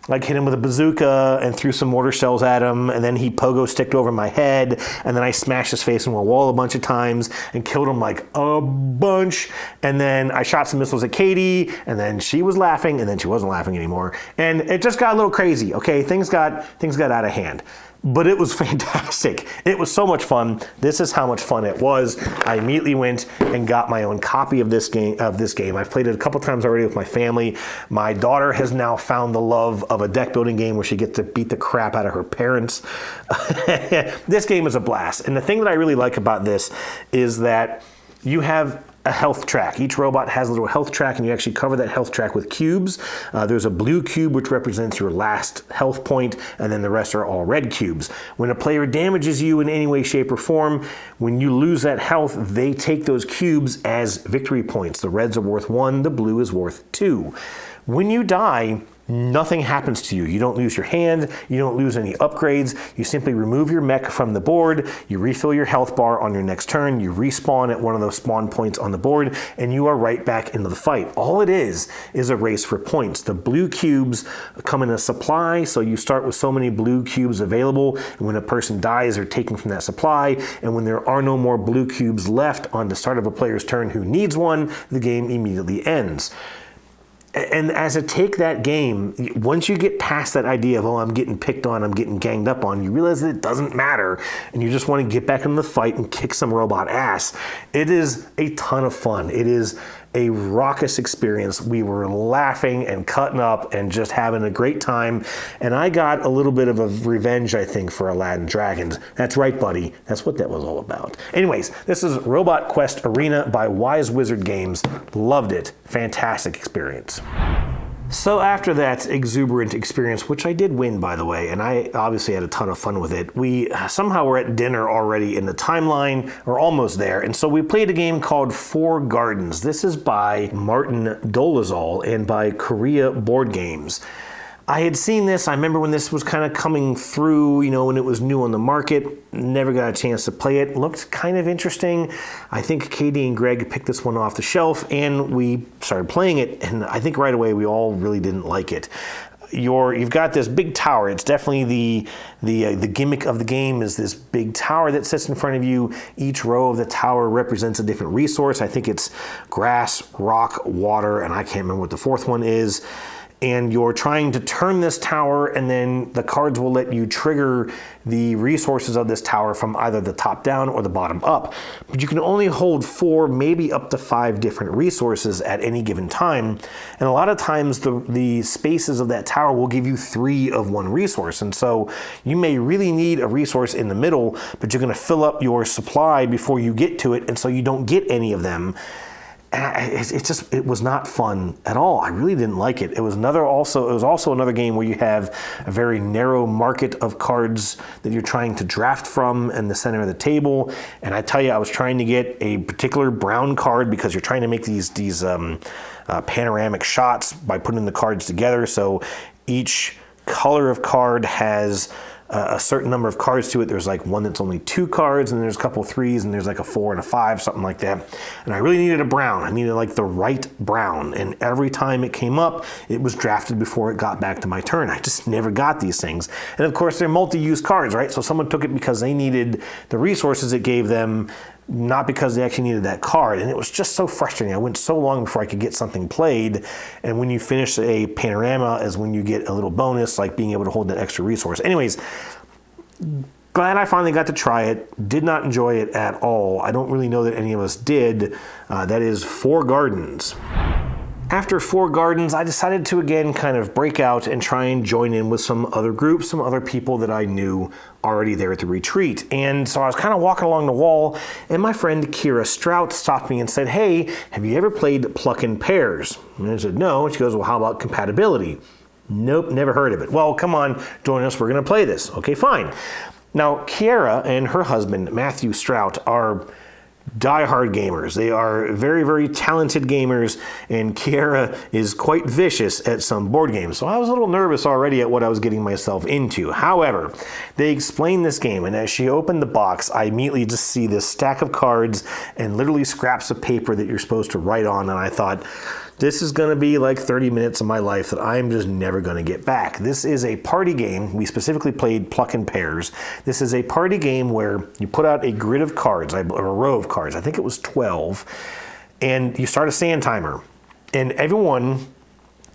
hit him with a bazooka and threw some mortar shells at him, and then he pogo sticked over my head, and then I smashed his face into a wall a bunch of times and killed him a bunch, and then I shot some missiles at Katy, and then she was laughing, and then she wasn't laughing anymore, and it just got a little crazy, okay? Things got out of hand. But it was fantastic. It was so much fun. This is how much fun it was. I immediately went and got my own copy of this game. I've played it a couple times already with my family. My daughter has now found the love of a deck building game where she gets to beat the crap out of her parents. This game is a blast. And the thing that I really like about this is that you have a health track. Each robot has a little health track, and you actually cover that health track with cubes. There's a blue cube which represents your last health point, and then the rest are all red cubes. When a player damages you in any way, shape, or form, when you lose that health, they take those cubes as victory points. The reds are worth 1, the blue is worth 2. When you die, nothing happens to you. You don't lose your hand, you don't lose any upgrades, you simply remove your mech from the board, you refill your health bar on your next turn, you respawn at one of those spawn points on the board, and you are right back into the fight. All it is a race for points. The blue cubes come in a supply, so you start with so many blue cubes available, and when a person dies, they're taken from that supply, and when there are no more blue cubes left on the start of a player's turn who needs one, the game immediately ends. And as a take that game, once you get past that idea of, oh, I'm getting picked on, I'm getting ganged up on, you realize that it doesn't matter, and you just want to get back into the fight and kick some robot ass. It is a ton of fun. It is a raucous experience. We were laughing and cutting up and just having a great time, and I got a little bit of a revenge, I think, for Aladdin Dragons. That's right, buddy. That's what that was all about. Anyways, this is Robot Quest Arena by Wise Wizard Games. Loved it. Fantastic experience. So after that exuberant experience, which I did win, by the way, and I obviously had a ton of fun with it, we somehow were at dinner already in the timeline, or almost there, and so we played a game called Four Gardens. This is by Martin Dolezal and by Korea Board Games. I had seen this. I remember when this was kind of coming through, you know, when it was new on the market. Never got a chance to play it. Looked kind of interesting. I think Katy and Greg picked this one off the shelf, and we started playing it. And I think right away we all really didn't like it. You've got this big tower. It's definitely the gimmick of the game is this big tower that sits in front of you. Each row of the tower represents a different resource. I think it's grass, rock, water, and I can't remember what the fourth one is. And you're trying to turn this tower, and then the cards will let you trigger the resources of this tower from either the top down or the bottom up. But you can only hold 4, maybe up to 5 different resources at any given time. And a lot of times the spaces of that tower will give you 3 of one resource. And so you may really need a resource in the middle, but you're gonna fill up your supply before you get to it, and so you don't get any of them. And it was not fun at all. I really didn't like it. It was also another game where you have a very narrow market of cards that you're trying to draft from in the center of the table. And I tell you, I was trying to get a particular brown card because you're trying to make these panoramic shots by putting the cards together. So each color of card has a certain number of cards to it. There's like one that's only 2 cards, and there's a couple of 3s, and there's like a 4 and a 5, something like that. And I really needed a brown. I needed like the right brown. And every time it came up, it was drafted before it got back to my turn. I just never got these things. And of course, they're multi-use cards, right? So someone took it because they needed the resources it gave them, not because they actually needed that card. And it was just so frustrating. I went so long before I could get something played. And when you finish a panorama is when you get a little bonus, like being able to hold that extra resource. Anyways, glad I finally got to try it. Did not enjoy it at all. I don't really know that any of us did. That is 4 Gardens. After 4 Gardens, I decided to again kind of break out and try and join in with some other groups, some other people that I knew already there at the retreat. And so I was kind of walking along the wall, and my friend Kira Strout stopped me and said, "Hey, have you ever played Pluckin Pairs?" And I said, "No." And she goes, "Well, how about compatibility?" "Nope, never heard of it." "Well, come on, join us. We're going to play this." "Okay, fine." Now, Kiara and her husband, Matthew Strout, are diehard gamers. They are very, very talented gamers, and Kiara is quite vicious at some board games. So I was a little nervous already at what I was getting myself into. However, they explained this game, and as she opened the box, I immediately just see this stack of cards and literally scraps of paper that you're supposed to write on, and I thought, this is going to be like 30 minutes of my life that I'm just never going to get back. This is a party game. We specifically played Pluckin Pairs. This is a party game where you put out a grid of cards, or a row of cards. I think it was 12. And you start a sand timer. And everyone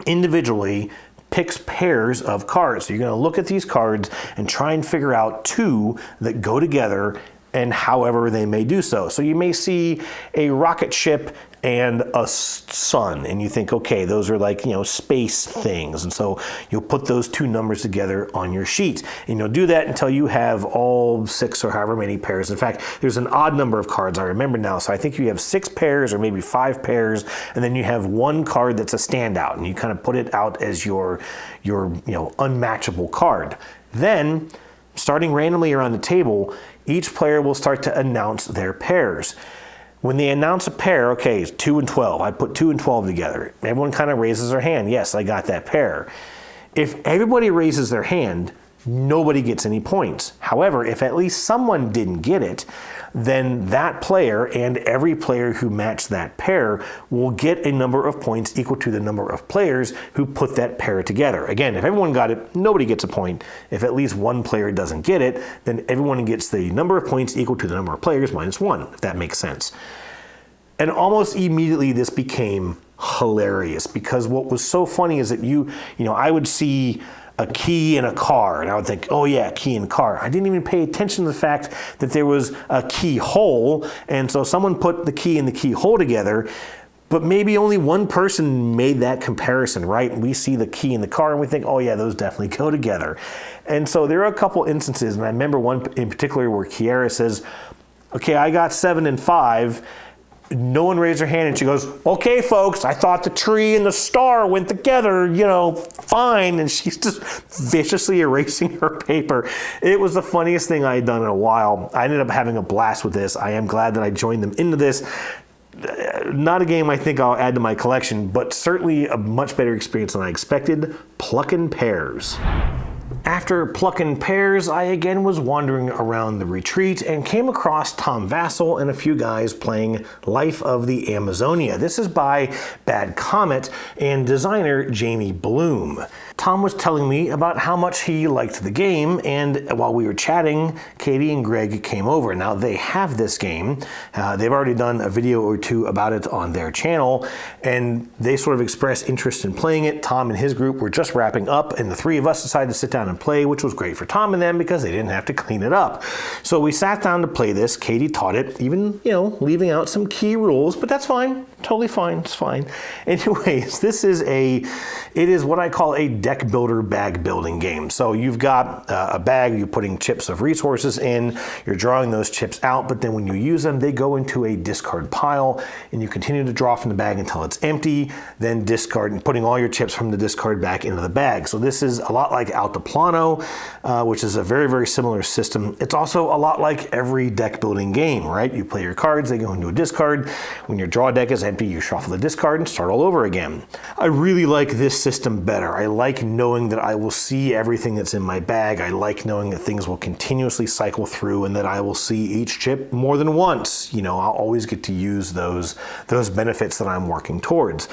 individually picks pairs of cards. So you're going to look at these cards and try and figure out 2 that go together, and however they may do so. So you may see a rocket ship and a sun, and you think, okay, those are like, space things. And so you'll put those 2 numbers together on your sheet. And you'll do that until you have all 6 or however many pairs. In fact, there's an odd number of cards, I remember now. So I think you have 6 pairs or maybe 5 pairs, and then you have 1 card that's a standout, and you kind of put it out as your unmatchable card. Then, starting randomly around the table, each player will start to announce their pairs. When they announce a pair, okay, it's 2 and 12. I put 2 and 12 together. Everyone kind of raises their hand. Yes, I got that pair. If everybody raises their hand, nobody gets any points. However, if at least someone didn't get it, then that player and every player who matched that pair will get a number of points equal to the number of players who put that pair together. Again, if everyone got it, nobody gets a point. If at least one player doesn't get it, then everyone gets the number of points equal to the number of players minus 1, if that makes sense. And almost immediately this became hilarious, because what was so funny is that I would see a key and a car, and I would think, oh yeah, key and car. I didn't even pay attention to the fact that there was a keyhole, and so someone put the key and the keyhole together, but maybe only one person made that comparison, right? And we see the key and the car, and we think, oh yeah, those definitely go together. And so there are a couple instances, and I remember one in particular where Kiara says, okay, I got 7 and 5, no one raised their hand, and she goes, okay, folks, I thought the tree and the star went together, fine. And she's just viciously erasing her paper. It was the funniest thing I had done in a while. I ended up having a blast with this. I am glad that I joined them into this. Not a game I think I'll add to my collection, but certainly a much better experience than I expected. Pluckin Pairs. After Pluckin Pairs, I again was wandering around the retreat and came across Tom Vassell and a few guys playing Life of the Amazonia. This is by Bad Comet and designer Jamie Bloom. Tom was telling me about how much he liked the game, and while we were chatting, Katy and Greg came over. Now they have this game. They've already done a video or two about it on their channel, and they sort of expressed interest in playing it. Tom and his group were just wrapping up, and the three of us decided to sit down and play, which was great for Tom and them because they didn't have to clean it up. So we sat down to play this. Katy taught it, even, leaving out some key rules, but that's fine. Totally fine. It's fine. Anyways, it is what I call a deck builder bag building game. So you've got a bag, you're putting chips of resources in, you're drawing those chips out, but then when you use them, they go into a discard pile, and you continue to draw from the bag until it's empty, then discard and putting all your chips from the discard back into the bag. So this is a lot like Altiplano, which is a very, very similar system. It's also a lot like every deck building game, right? You play your cards, they go into a discard. When your draw deck is empty, you shuffle the discard and start all over again. I really like this system better. I like knowing that I will see everything that's in my bag. I like knowing that things will continuously cycle through and that I will see each chip more than once. I'll always get to use those benefits that I'm working towards.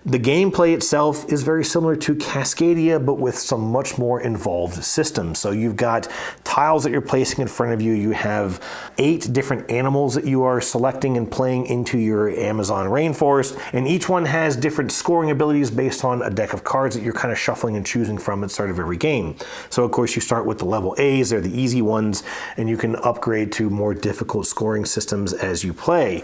The gameplay itself is very similar to Cascadia, but with some much more involved systems. So you've got tiles that you're placing in front of you. You have 8 different animals that you are selecting and playing into your Amazon rainforest, and each one has different scoring abilities based on a deck of cards that you're kind of shuffling and choosing from at the start of every game. So of course you start with the level A's, they're the easy ones, and you can upgrade to more difficult scoring systems as you play.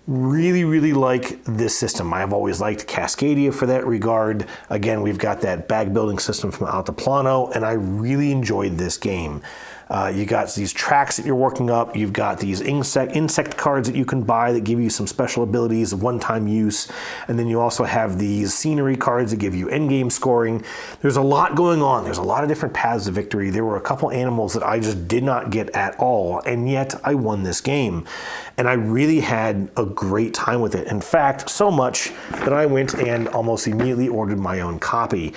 Really, really like this system. I've always liked Cascadia for that regard. Again, we've got that bag building system from Altiplano, and I really enjoyed this game. You got these tracks that you're working up. You've got these insect cards that you can buy that give you some special abilities, one-time use. And then you also have these scenery cards that give you endgame scoring. There's a lot going on. There's a lot of different paths to victory. There were a couple animals that I just did not get at all, and yet I won this game. And I really had a great time with it. In fact, so much that I went and almost immediately ordered my own copy.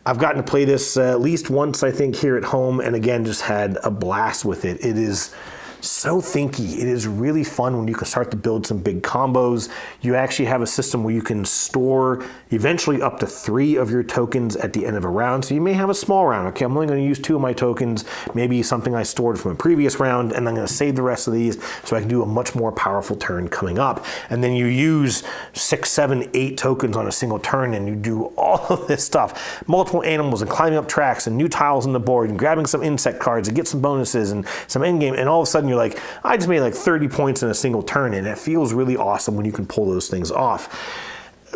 I've gotten to play this at least once, I think, here at home, and again, just had a blast with it. It is so thinky. It is really fun when you can start to build some big combos. You actually have a system where you can store eventually up to 3 of your tokens at the end of a round. So you may have a small round. Okay, I'm only going to use 2 of my tokens, maybe something I stored from a previous round, and I'm going to save the rest of these so I can do a much more powerful turn coming up. And then you use 6, 7, 8 tokens on a single turn, and you do all of this stuff. Multiple animals and climbing up tracks and new tiles on the board and grabbing some insect cards and get some bonuses and some endgame, and all of a sudden you're like, I just made like 30 points in a single turn, and it feels really awesome when you can pull those things off.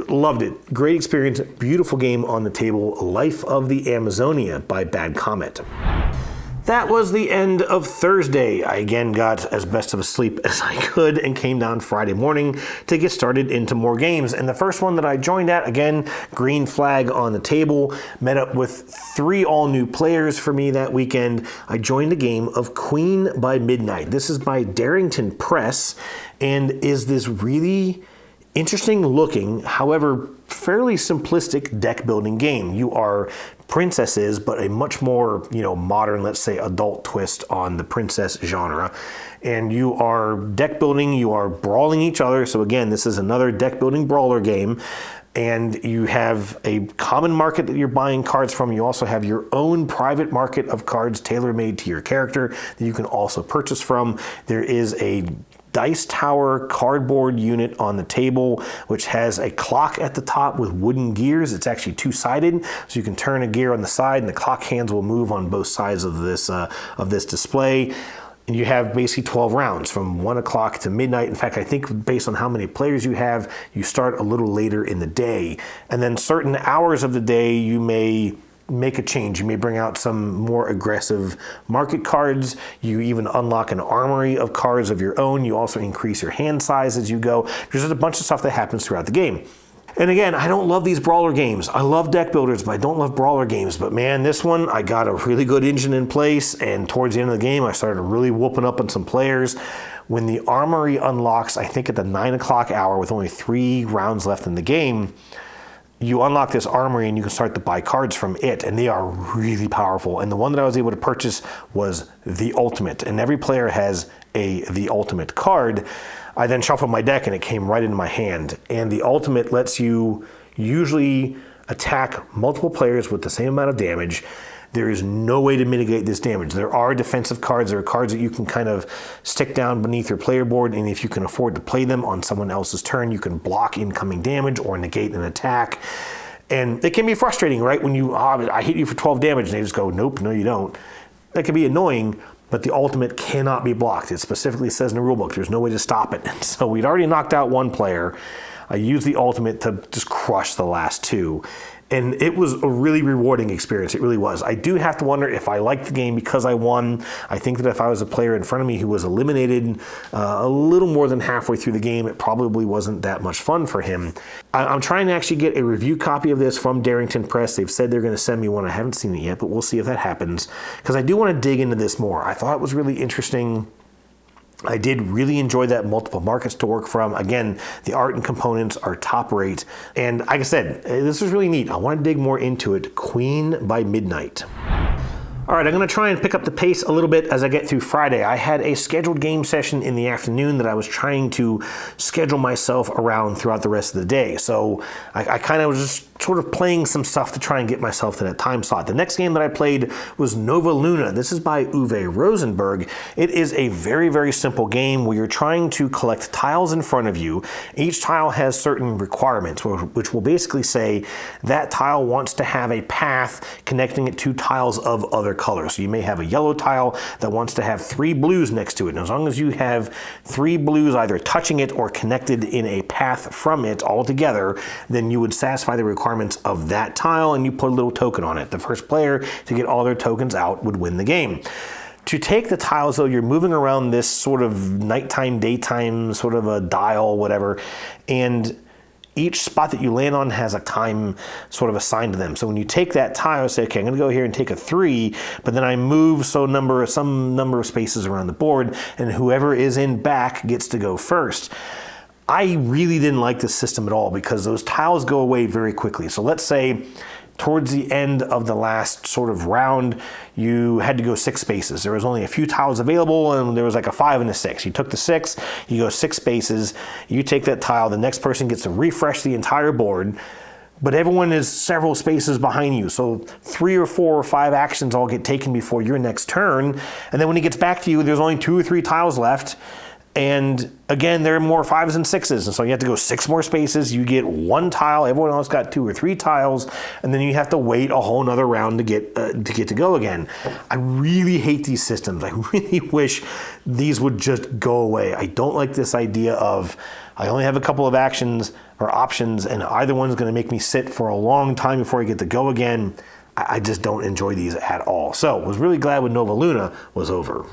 Loved it. Great experience. Beautiful game on the table. Life of the Amazonia by Bad Comet. That was the end of Thursday. I again got as best of a sleep as I could and came down Friday morning to get started into more games. And the first one that I joined at, again, green flag on the table, met up with 3 all-new players for me that weekend. I joined the game of Queen by Midnight. This is by Darrington Press and is this really interesting looking, however, fairly simplistic deck building game. You are princesses, but a much more, modern, let's say, adult twist on the princess genre. And you are deck building, you are brawling each other. So again, this is another deck building brawler game. And you have a common market that you're buying cards from. You also have your own private market of cards tailor-made to your character that you can also purchase from. There is a dice tower cardboard unit on the table, which has a clock at the top with wooden gears. It's actually 2-sided, so you can turn a gear on the side and the clock hands will move on both sides of this display. And you have basically 12 rounds from 1 o'clock to midnight. In fact, I think based on how many players you have, you start a little later in the day. And then certain hours of the day, you may make a change. You may bring out some more aggressive market cards. You even unlock an armory of cards of your own. You also increase your hand size as you go. There's just a bunch of stuff that happens throughout the game. And again, I don't love these brawler games. I love deck builders, but I don't love brawler games. But man, this one, I got a really good engine in place, and towards the end of the game, I started really whooping up on some players. when the armory unlocks, I think at the 9 o'clock hour with only 3 rounds left in the game, you unlock this armory and you can start to buy cards from it, and they are really powerful. And the one that I was able to purchase was the Ultimate, and every player has the Ultimate card. I then shuffled my deck and it came right into my hand. And the Ultimate lets you usually attack multiple players with the same amount of damage. There is no way to mitigate this damage. There are defensive cards. There are cards that you can kind of stick down beneath your player board, and if you can afford to play them on someone else's turn, you can block incoming damage or negate an attack. And it can be frustrating, right? When you, I hit you for 12 damage, and they just go, nope, no you don't. That can be annoying, but the Ultimate cannot be blocked. It specifically says in the rulebook, there's no way to stop it. So we'd already knocked out one player. I used the Ultimate to just crush the last 2. And it was a really rewarding experience. It really was. I do have to wonder if I liked the game because I won. I think that if I was a player in front of me who was eliminated a little more than halfway through the game, it probably wasn't that much fun for him. I'm trying to actually get a review copy of this from Darrington Press. They've said they're going to send me one. I haven't seen it yet, but we'll see if that happens, because I do want to dig into this more. I thought it was really interesting. I did really enjoy that multiple markets to work from. Again, the art and components are top rate. And like I said, this is really neat. I want to dig more into it. Queen by Midnight. All right, I'm going to try and pick up the pace a little bit as I get through Friday. I had a scheduled game session in the afternoon that I was trying to schedule myself around throughout the rest of the day. So I kind of was just sort of playing some stuff to try and get myself to that time slot. The next game that I played was Nova Luna. This is by Uwe Rosenberg. It is a very, very simple game where you're trying to collect tiles in front of you. Each tile has certain requirements, which will basically say that tile wants to have a path connecting it to tiles of other colors. So you may have a yellow tile that wants to have 3 blues next to it. And as long as you have 3 blues either touching it or connected in a path from it all together, then you would satisfy the requirements of that tile, and you put a little token on it. The first player to get all their tokens out would win the game. To take the tiles, though, you're moving around this sort of nighttime, daytime, sort of a dial, whatever, and each spot that you land on has a time sort of assigned to them. So when you take that tile, say, okay, I'm going to go here and take a 3, but then I move some number of spaces around the board, and whoever is in back gets to go first. I really didn't like this system at all because those tiles go away very quickly. So let's say towards the end of the last sort of round, you had to go 6 spaces. There was only a few tiles available, and there was like a 5 and a 6. You took the 6, you go 6 spaces, you take that tile, the next person gets to refresh the entire board, but everyone is several spaces behind you. So 3 or 4 or 5 actions all get taken before your next turn, and then when he gets back to you, there's only 2 or 3 tiles left. And again, there are more 5s and 6s, and so you have to go 6 more spaces. You get 1 tile. Everyone else got 2 or 3 tiles, and then you have to wait a whole nother round to get to go again. I really hate these systems. I really wish these would just go away. I don't like this idea of I only have a couple of actions or options, and either one's going to make me sit for a long time before I get to go again. I just don't enjoy these at all. So I was really glad when Nova Luna was over.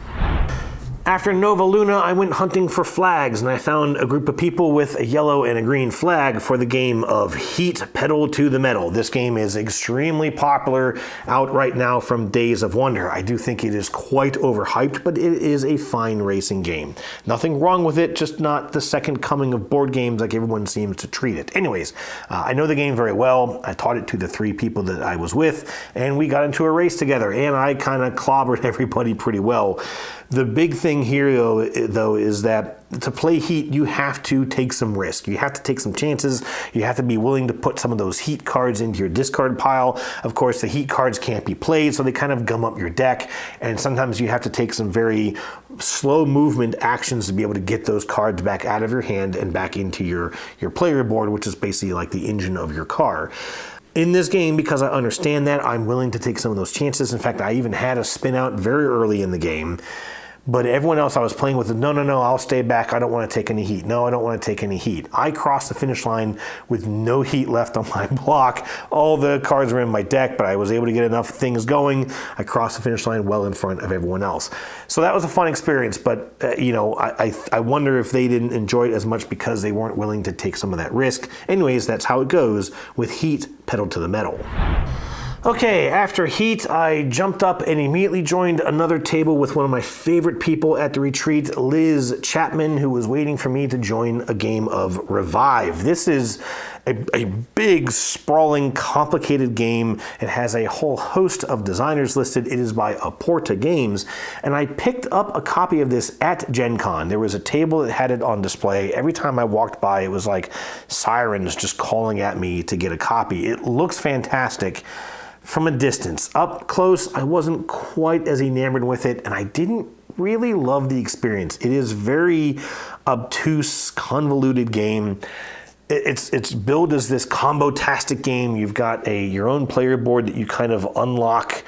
After Nova Luna, I went hunting for flags, and I found a group of people with a yellow and a green flag for the game of Heat Pedal to the Metal. This game is extremely popular out right now from Days of Wonder. I do think it is quite overhyped, but it is a fine racing game. Nothing wrong with it, just not the second coming of board games like everyone seems to treat it. Anyways, I know the game very well. I taught it to the 3 people that I was with, and we got into a race together, and I kind of clobbered everybody pretty well. The big thing here, though, is that to play Heat, you have to take some risk. You have to take some chances. You have to be willing to put some of those Heat cards into your discard pile. Of course, the Heat cards can't be played, so they kind of gum up your deck, and sometimes you have to take some very slow movement actions to be able to get those cards back out of your hand and back into your player board, which is basically like the engine of your car. In this game, because I understand that, I'm willing to take some of those chances. In fact, I even had a spin out very early in the game. But everyone else I was playing with, no, I'll stay back. I don't want to take any heat. No, I don't want to take any heat. I crossed the finish line with no heat left on my block. All the cards were in my deck, but I was able to get enough things going. I crossed the finish line well in front of everyone else. So that was a fun experience, but I wonder if they didn't enjoy it as much because they weren't willing to take some of that risk. Anyways, that's how it goes with Heat Pedal to the Metal. Okay, after Heat, I jumped up and immediately joined another table with one of my favorite people at the retreat, Liz Chapman, who was waiting for me to join a game of Revive. This is a big, sprawling, complicated game. It has a whole host of designers listed. It is by Aporta Games, and I picked up a copy of this at Gen Con. There was a table that had it on display. Every time I walked by, it was like sirens just calling at me to get a copy. It looks fantastic from a distance. Up close, I wasn't quite as enamored with it, and I didn't really love the experience. It is very obtuse, convoluted game. It's billed as this combo-tastic game. You've got your own player board that you kind of unlock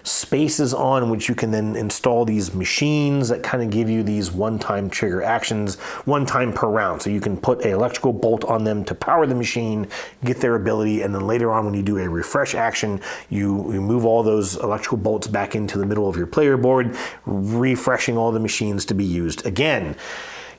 spaces on, which you can then install these machines that kind of give you these one-time trigger actions, one time per round. So you can put an electrical bolt on them to power the machine, get their ability, and then later on when you do a refresh action, you move all those electrical bolts back into the middle of your player board, refreshing all the machines to be used again.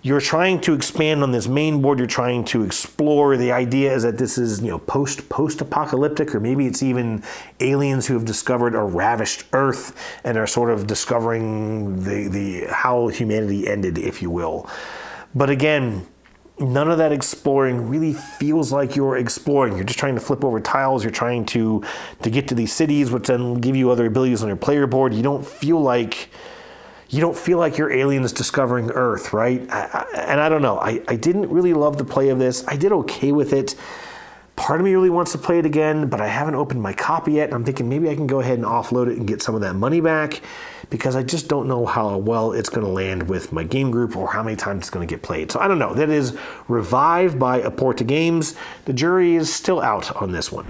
You're trying to expand on this main board. You're trying to explore. The idea is that this is, post-apocalyptic, or maybe it's even aliens who have discovered a ravished Earth and are sort of discovering the how humanity ended, if you will. But again, none of that exploring really feels like you're exploring. You're just trying to flip over tiles. You're trying to get to these cities, which then give you other abilities on your player board. You don't feel like you're aliens discovering Earth, right? And I don't know. I didn't really love the play of this. I did okay with it. Part of me really wants to play it again, but I haven't opened my copy yet. And I'm thinking maybe I can go ahead and offload it and get some of that money back, because I just don't know how well it's going to land with my game group or how many times it's going to get played. So I don't know. That is Revive by Aporta Games. The jury is still out on this one.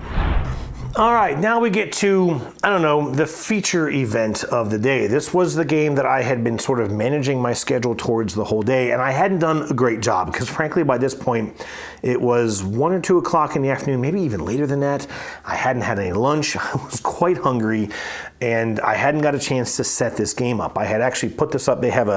All right, now we get to, the feature event of the day. This was the game that I had been sort of managing my schedule towards the whole day, and I hadn't done a great job because, frankly, by this point, it was 1 or 2 o'clock in the afternoon, maybe even later than that. I hadn't had any lunch. I was quite hungry, and I hadn't got a chance to set this game up. I had actually put this up. They have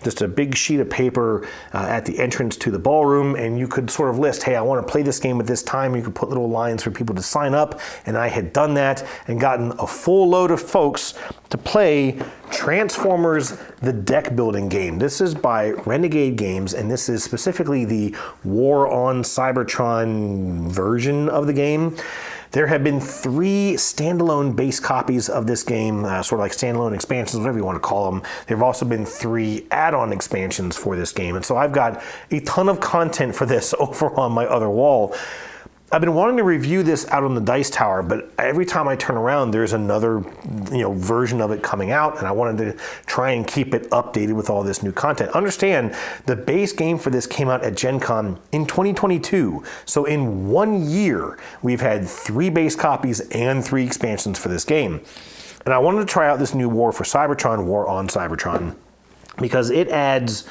just a big sheet of paper at the entrance to the ballroom, and you could sort of list, hey, I want to play this game at this time. You could put little lines for people to sign up, and I had done that and gotten a full load of folks to play Transformers, the deck building game. This is by Renegade Games, and this is specifically the War on Cybertron version of the game. There have been 3 standalone base copies of this game, sort of like standalone expansions, whatever you want to call them. There have also been 3 add-on expansions for this game, and so I've got a ton of content for this over on my other wall. I've been wanting to review this out on the Dice Tower, but every time I turn around, there's another, version of it coming out, and I wanted to try and keep it updated with all this new content. Understand, the base game for this came out at Gen Con in 2022, so in 1 year, we've had 3 base copies and 3 expansions for this game. And I wanted to try out this new War for Cybertron, War on Cybertron, because it adds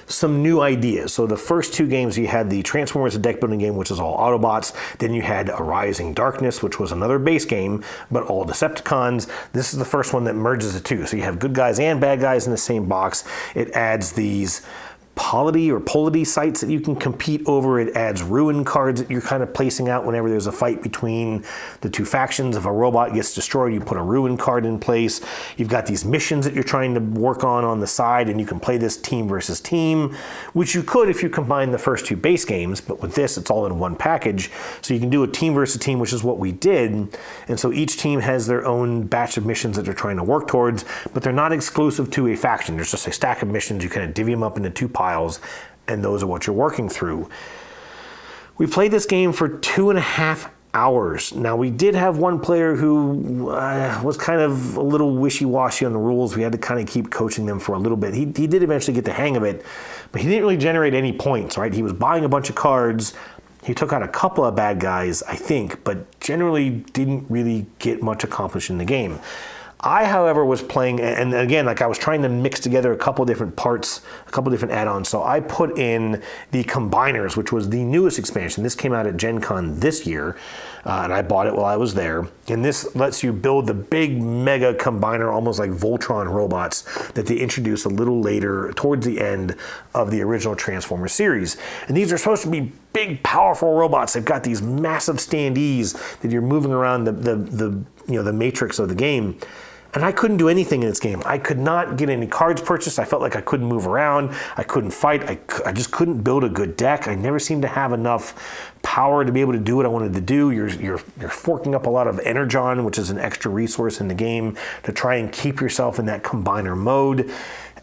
some new ideas. So the first 2 games, you had the Transformers, the deck building game, which is all Autobots. Then you had Arising Darkness, which was another base game, but all Decepticons. This is the first one that merges the 2. So you have good guys and bad guys in the same box. It adds these polity sites that you can compete over. It adds ruin cards that you're kind of placing out whenever there's a fight between the 2 factions. If a robot gets destroyed, you put a ruin card in place. You've got these missions that you're trying to work on the side, and you can play this team versus team, which you could if you combine the first 2 base games, but with this, it's all in one package. So you can do a team versus team, which is what we did. And so each team has their own batch of missions that they're trying to work towards, but they're not exclusive to a faction. There's just a stack of missions. You kind of divvy them up into 2 piles, and those are what you're working through. We played this game for 2.5 hours. Now, we did have one player who was kind of a little wishy-washy on the rules. We had to kind of keep coaching them for a little bit. He did eventually get the hang of it, but he didn't really generate any points, right? He was buying a bunch of cards. He took out a couple of bad guys, I think, but generally didn't really get much accomplished in the game. I, however, was playing, and again, I was trying to mix together a couple different parts, a couple different add-ons. So I put in the Combiners, which was the newest expansion. This came out at Gen Con this year, and I bought it while I was there. And this lets you build the big mega combiner, almost like Voltron robots that they introduced a little later, towards the end of the original Transformers series. And these are supposed to be big, powerful robots. They've got these massive standees that you're moving around the the matrix of the game. And I couldn't do anything in this game. I could not get any cards purchased. I felt like I couldn't move around. I couldn't fight. I just couldn't build a good deck. I never seemed to have enough power to be able to do what I wanted to do. You're forking up a lot of energon, which is an extra resource in the game, to try and keep yourself in that combiner mode.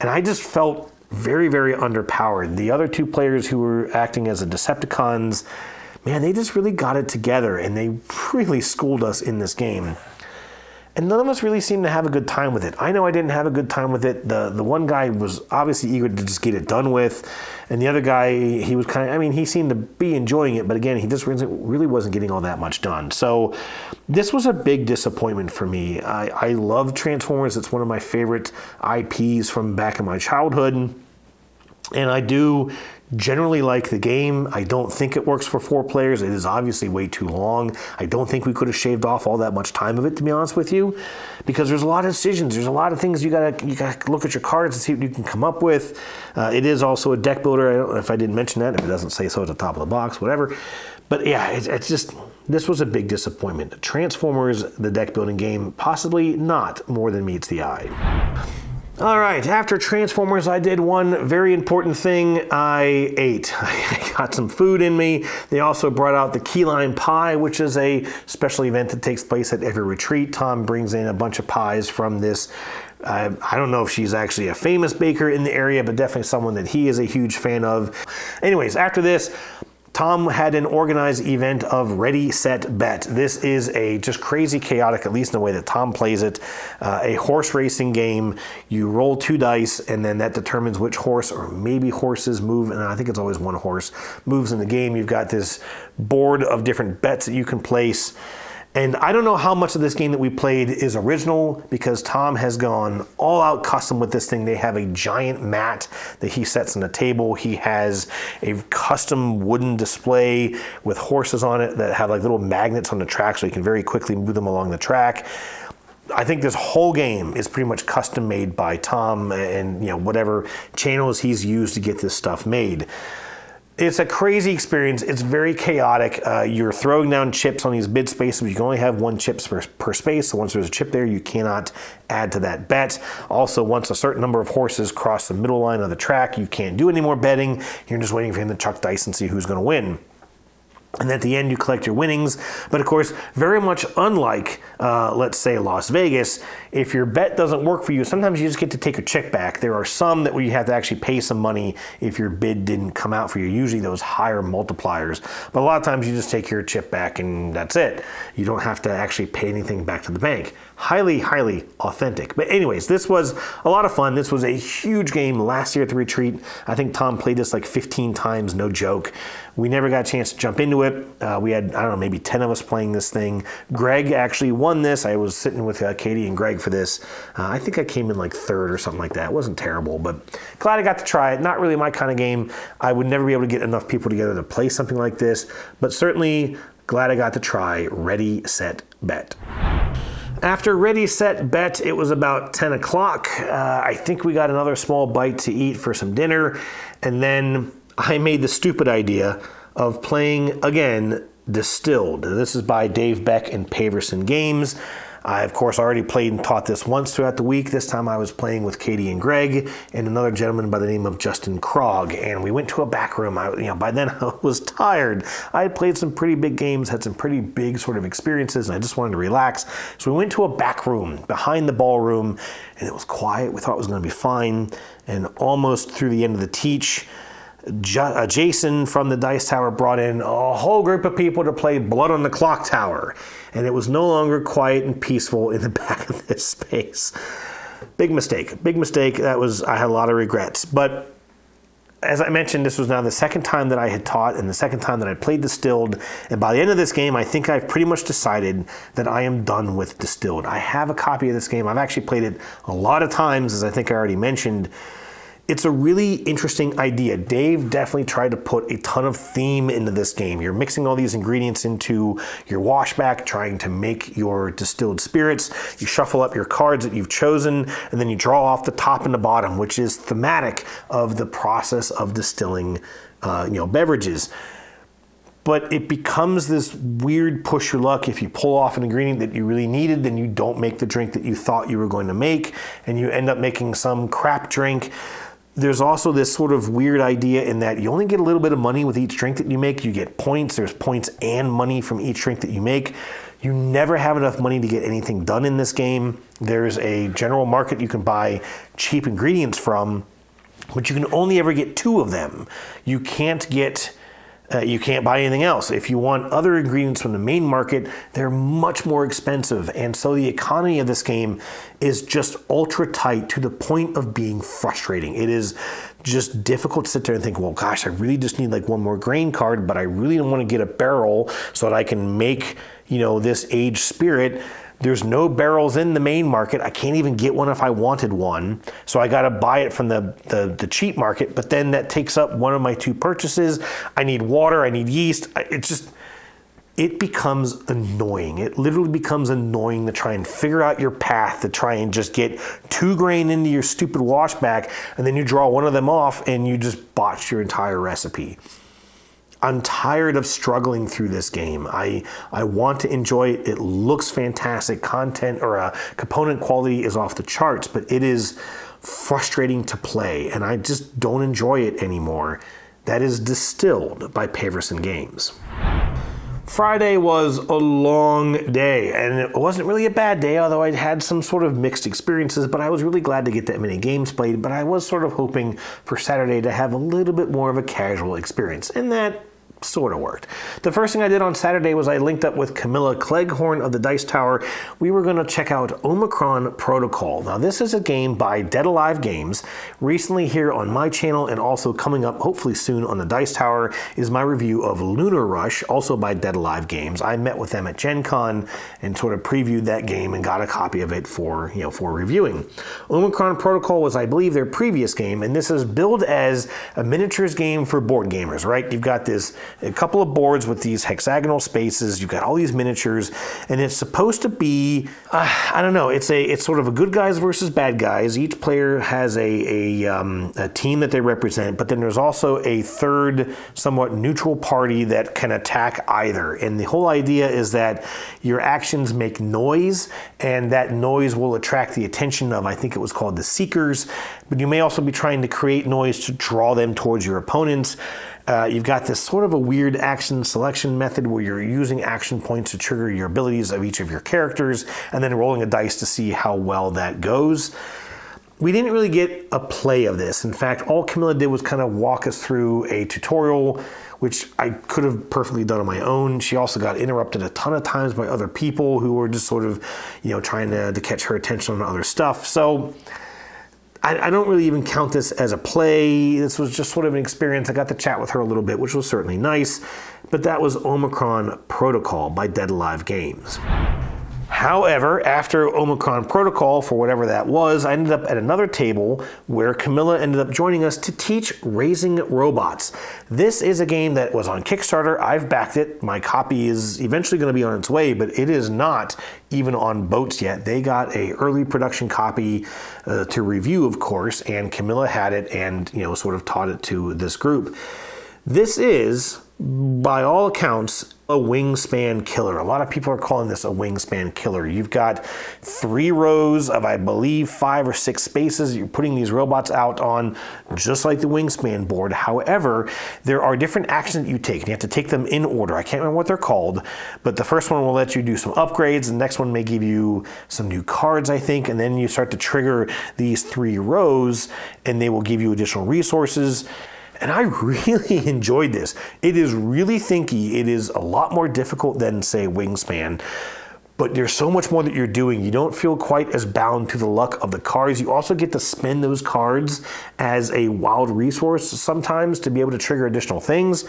And I just felt very, very underpowered. The other two players who were acting as the Decepticons, man, they just really got it together, and they really schooled us in this game. And none of us really seemed to have a good time with it. I know I didn't have a good time with it. The one guy was obviously eager to just get it done with. And the other guy, he was he seemed to be enjoying it. But again, he just really wasn't getting all that much done. So this was a big disappointment for me. I love Transformers. It's one of my favorite IPs from back in my childhood. And I do generally like the game. I don't think it works for 4 players. It is obviously way too long. I don't think we could have shaved off all that much time of it, to be honest with you, because there's a lot of decisions. There's a lot of things you gotta look at your cards and see what you can come up with. It is also a deck builder. I don't know if I didn't mention that. If it doesn't say so at the top of the box, whatever. But yeah, it's just, this was a big disappointment. Transformers, the deck building game, possibly not more than meets the eye. All right, after Transformers, I did one very important thing. I ate. I got some food in me. They also brought out the key lime pie, which is a special event that takes place at every retreat. Tom brings in a bunch of pies from this. I don't know if she's actually a famous baker in the area, but definitely someone that he is a huge fan of. Anyways, after this, Tom had an organized event of Ready, Set, Bet. This is a just crazy chaotic, at least in the way that Tom plays it, a horse racing game. You roll 2 dice, and then that determines which horse, or maybe horses, move, and I think it's always one horse, moves in the game. You've got this board of different bets that you can place. And I don't know how much of this game that we played is original, because Tom has gone all out custom with this thing. They have a giant mat that he sets on the table. He has a custom wooden display with horses on it that have like little magnets on the track so you can very quickly move them along the track. I think this whole game is pretty much custom made by Tom and whatever channels he's used to get this stuff made. It's a crazy experience. It's very chaotic. You're throwing down chips on these bid spaces, but you can only have 1 chip per space. So once there's a chip there, you cannot add to that bet. Also, once a certain number of horses cross the middle line of the track, you can't do any more betting. You're just waiting for him to chuck dice and see who's going to win. And at the end, you collect your winnings. But of course, very much unlike, let's say, Las Vegas, if your bet doesn't work for you, sometimes you just get to take your chip back. There are some that where you have to actually pay some money if your bid didn't come out for you, usually those higher multipliers. But a lot of times you just take your chip back and that's it. You don't have to actually pay anything back to the bank. Highly, highly authentic. But anyways, this was a lot of fun. This was a huge game last year at the retreat. I think Tom played this like 15 times, no joke. We never got a chance to jump into it. We had, I don't know, maybe 10 of us playing this thing. Greg actually won this. I was sitting with Katy and Greg for this. I think I came in like 3rd or something like that. It wasn't terrible, but glad I got to try it. Not really my kind of game. I would never be able to get enough people together to play something like this, but certainly glad I got to try Ready, Set, Bet. After Ready, Set, Bet, it was about 10 o'clock. I think we got another small bite to eat for some dinner, and then I made the stupid idea of playing, again, Distilled. This is by Dave Beck and Paverson Games. I, of course, already played and taught this once throughout the week. This time I was playing with Katy and Greg and another gentleman by the name of Justin Krog, and we went to a back room. By then I was tired. I had played some pretty big games, had some pretty big sort of experiences, and I just wanted to relax. So we went to a back room behind the ballroom, and it was quiet. We thought it was going to be fine, and almost through the end of the teach, Jason from the Dice Tower brought in a whole group of people to play Blood on the Clock Tower, and it was no longer quiet and peaceful in the back of this space. Big mistake. I had a lot of regrets. But as I mentioned, this was now the 2nd time that I had taught and the 2nd time that I played Distilled. And by the end of this game, I think I've pretty much decided that I am done with Distilled. I have a copy of this game. I've actually played it a lot of times, as I think I already mentioned. It's a really interesting idea. Dave definitely tried to put a ton of theme into this game. You're mixing all these ingredients into your washback, trying to make your distilled spirits. You shuffle up your cards that you've chosen, and then you draw off the top and the bottom, which is thematic of the process of distilling beverages. but it becomes this weird push your luck. If you pull off an ingredient that you really needed, then you don't make the drink that you thought you were going to make, and you end up making some crap drink. There's also this sort of weird idea in that you only get a little bit of money with each drink that you make. You get points. There's points and money from each drink that you make. You never have enough money to get anything done in this game. There's a general market you can buy cheap ingredients from, but you can only ever get 2 of them. You can't buy anything else. If you want other ingredients from the main market, they're much more expensive. And so the economy of this game is just ultra tight to the point of being frustrating. It is just difficult to sit there and think, well, gosh, I really just need like one more grain card, but I really don't want to get a barrel so that I can make, this aged spirit. There's no barrels in the main market. I can't even get one if I wanted one. So I got to buy it from the cheap market, but then that takes up one of my 2 purchases. I need water, I need yeast. It becomes annoying. It literally becomes annoying to try and figure out your path, to try and just get 2 grain into your stupid washback, and then you draw one of them off and you just botch your entire recipe. I'm tired of struggling through this game. I want to enjoy it. It looks fantastic. Content or component quality is off the charts, but it is frustrating to play, and I just don't enjoy it anymore. That is Distilled by Paverson Games. Friday was a long day, and it wasn't really a bad day, although I had some sort of mixed experiences, but I was really glad to get that many games played, but I was sort of hoping for Saturday to have a little bit more of a casual experience, and that sort of worked. The first thing I did on Saturday was I linked up with Camilla Cleghorn of the Dice Tower. We were going to check out Omicron Protocol. Now, this is a game by Dead Alive Games. Recently here on my channel, and also coming up hopefully soon on the Dice Tower, is my review of Lunar Rush, also by Dead Alive Games. I met with them at Gen Con and sort of previewed that game and got a copy of it for reviewing. Omicron Protocol was, I believe, their previous game, and this is billed as a miniatures game for board gamers, right? You've got a couple of boards with these hexagonal spaces. You've got all these miniatures, and it's supposed to be, I don't know, it's sort of a good guys versus bad guys. Each player has a team that they represent, but then there's also a third, somewhat neutral party that can attack either. And the whole idea is that your actions make noise, and that noise will attract the attention of, I think it was called the Seekers, but you may also be trying to create noise to draw them towards your opponents. You've got this sort of a weird action selection method where you're using action points to trigger your abilities of each of your characters and then rolling a dice to see how well that goes. We didn't really get a play of this. In fact, all Camilla did was kind of walk us through a tutorial, which I could have perfectly done on my own. She also got interrupted a ton of times by other people who were just sort of, trying to catch her attention on other stuff. So I don't really even count this as a play. This was just sort of an experience. I got to chat with her a little bit, which was certainly nice, but that was Omicron Protocol by Dead Alive Games. However, after Omicron Protocol, for whatever that was, I ended up at another table where Camilla ended up joining us to teach Raising Robots. This is a game that was on Kickstarter. I've backed it. My copy is eventually going to be on its way, but it is not even on boats yet. They got an early production copy to review, of course, and Camilla had it and, sort of taught it to this group. This is, by all accounts, a wingspan killer. A lot of people are calling this a wingspan killer. You've got 3 rows of, I believe, 5 or 6 spaces you're putting these robots out on, just like the wingspan board. However, there are different actions that you take, and you have to take them in order. I can't remember what they're called, but the first one will let you do some upgrades. The next one may give you some new cards, I think, and then you start to trigger these 3 rows, and they will give you additional resources. And I really enjoyed this. It is really thinky. It is a lot more difficult than, say, Wingspan. But there's so much more that you're doing. You don't feel quite as bound to the luck of the cards. You also get to spend those cards as a wild resource sometimes to be able to trigger additional things.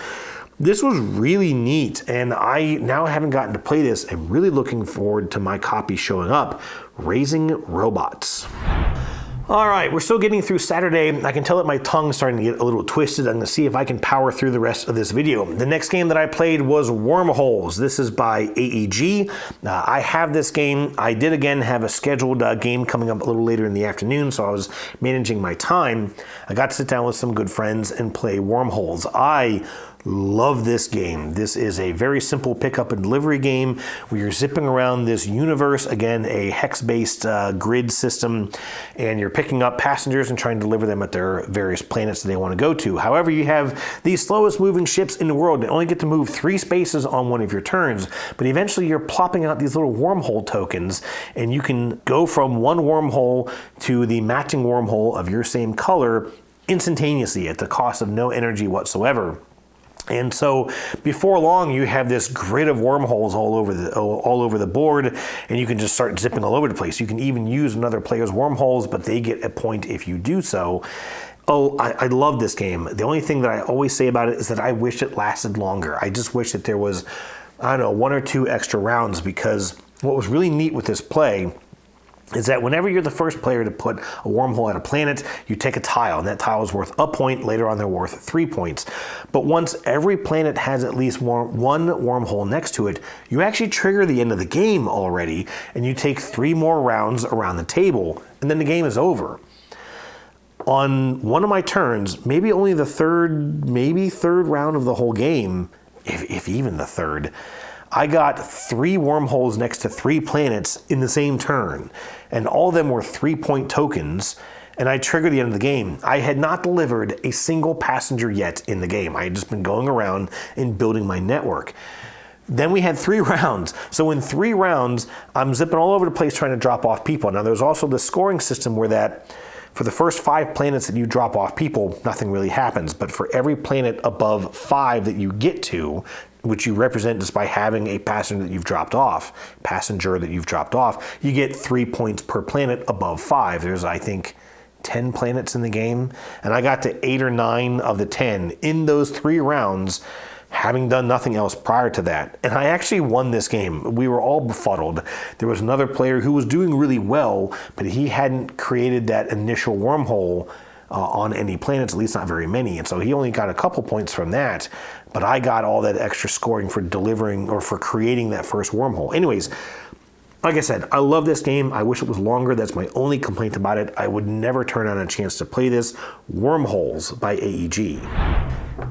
This was really neat, and I now haven't gotten to play this. I'm really looking forward to my copy showing up. Raising Robots. All right, we're still getting through Saturday. I can tell that my tongue's starting to get a little twisted. I'm gonna see if I can power through the rest of this video. The next game that I played was Wormholes. This is by AEG. I have this game. I did again have a scheduled game coming up a little later in the afternoon, so I was managing my time. I got to sit down with some good friends and play Wormholes. I love this game. This is a very simple pickup and delivery game where you're zipping around this universe, again, a hex-based grid system, and you're picking up passengers and trying to deliver them at their various planets that they want to go to. However, you have these slowest moving ships in the world that only get to move 3 spaces on one of your turns, but eventually you're plopping out these little wormhole tokens, and you can go from one wormhole to the matching wormhole of your same color instantaneously at the cost of no energy whatsoever. And so before long, you have this grid of wormholes all over the board, and you can just start zipping all over the place. You can even use another player's wormholes, but they get a point if you do so. Oh, I love this game. The only thing that I always say about it is that I wish it lasted longer. I just wish that there was, I don't know, 1 or 2 extra rounds, because what was really neat with this play is that whenever you're the first player to put a wormhole at a planet, you take a tile, and that tile is worth a point. Later on, they're worth 3 points. But once every planet has at least one wormhole next to it, you actually trigger the end of the game already, and you take 3 more rounds around the table, and then the game is over. On one of my turns, maybe only the third round of the whole game, if even the third, I got 3 wormholes next to 3 planets in the same turn, and all of them were 3-point tokens, and I triggered the end of the game. I had not delivered a single passenger yet in the game. I had just been going around and building my network. Then we had 3 rounds. So in 3 rounds, I'm zipping all over the place trying to drop off people. Now there's also the scoring system where that for the first 5 planets that you drop off people, nothing really happens. But for every planet above 5 that you get to, which you represent just by having a passenger that you've dropped off, you get 3 points per planet above 5. There's, I think, 10 planets in the game, and I got to 8 or 9 of the 10 in those 3 rounds, having done nothing else prior to that. And I actually won this game. We were all befuddled. There was another player who was doing really well, but he hadn't created that initial wormhole on any planets, at least not very many, and so he only got a couple points from that, but I got all that extra scoring for delivering or for creating that first wormhole. Anyways, like I said, I love this game. I wish it was longer. That's my only complaint about it. I would never turn down a chance to play this. Wormholes by AEG.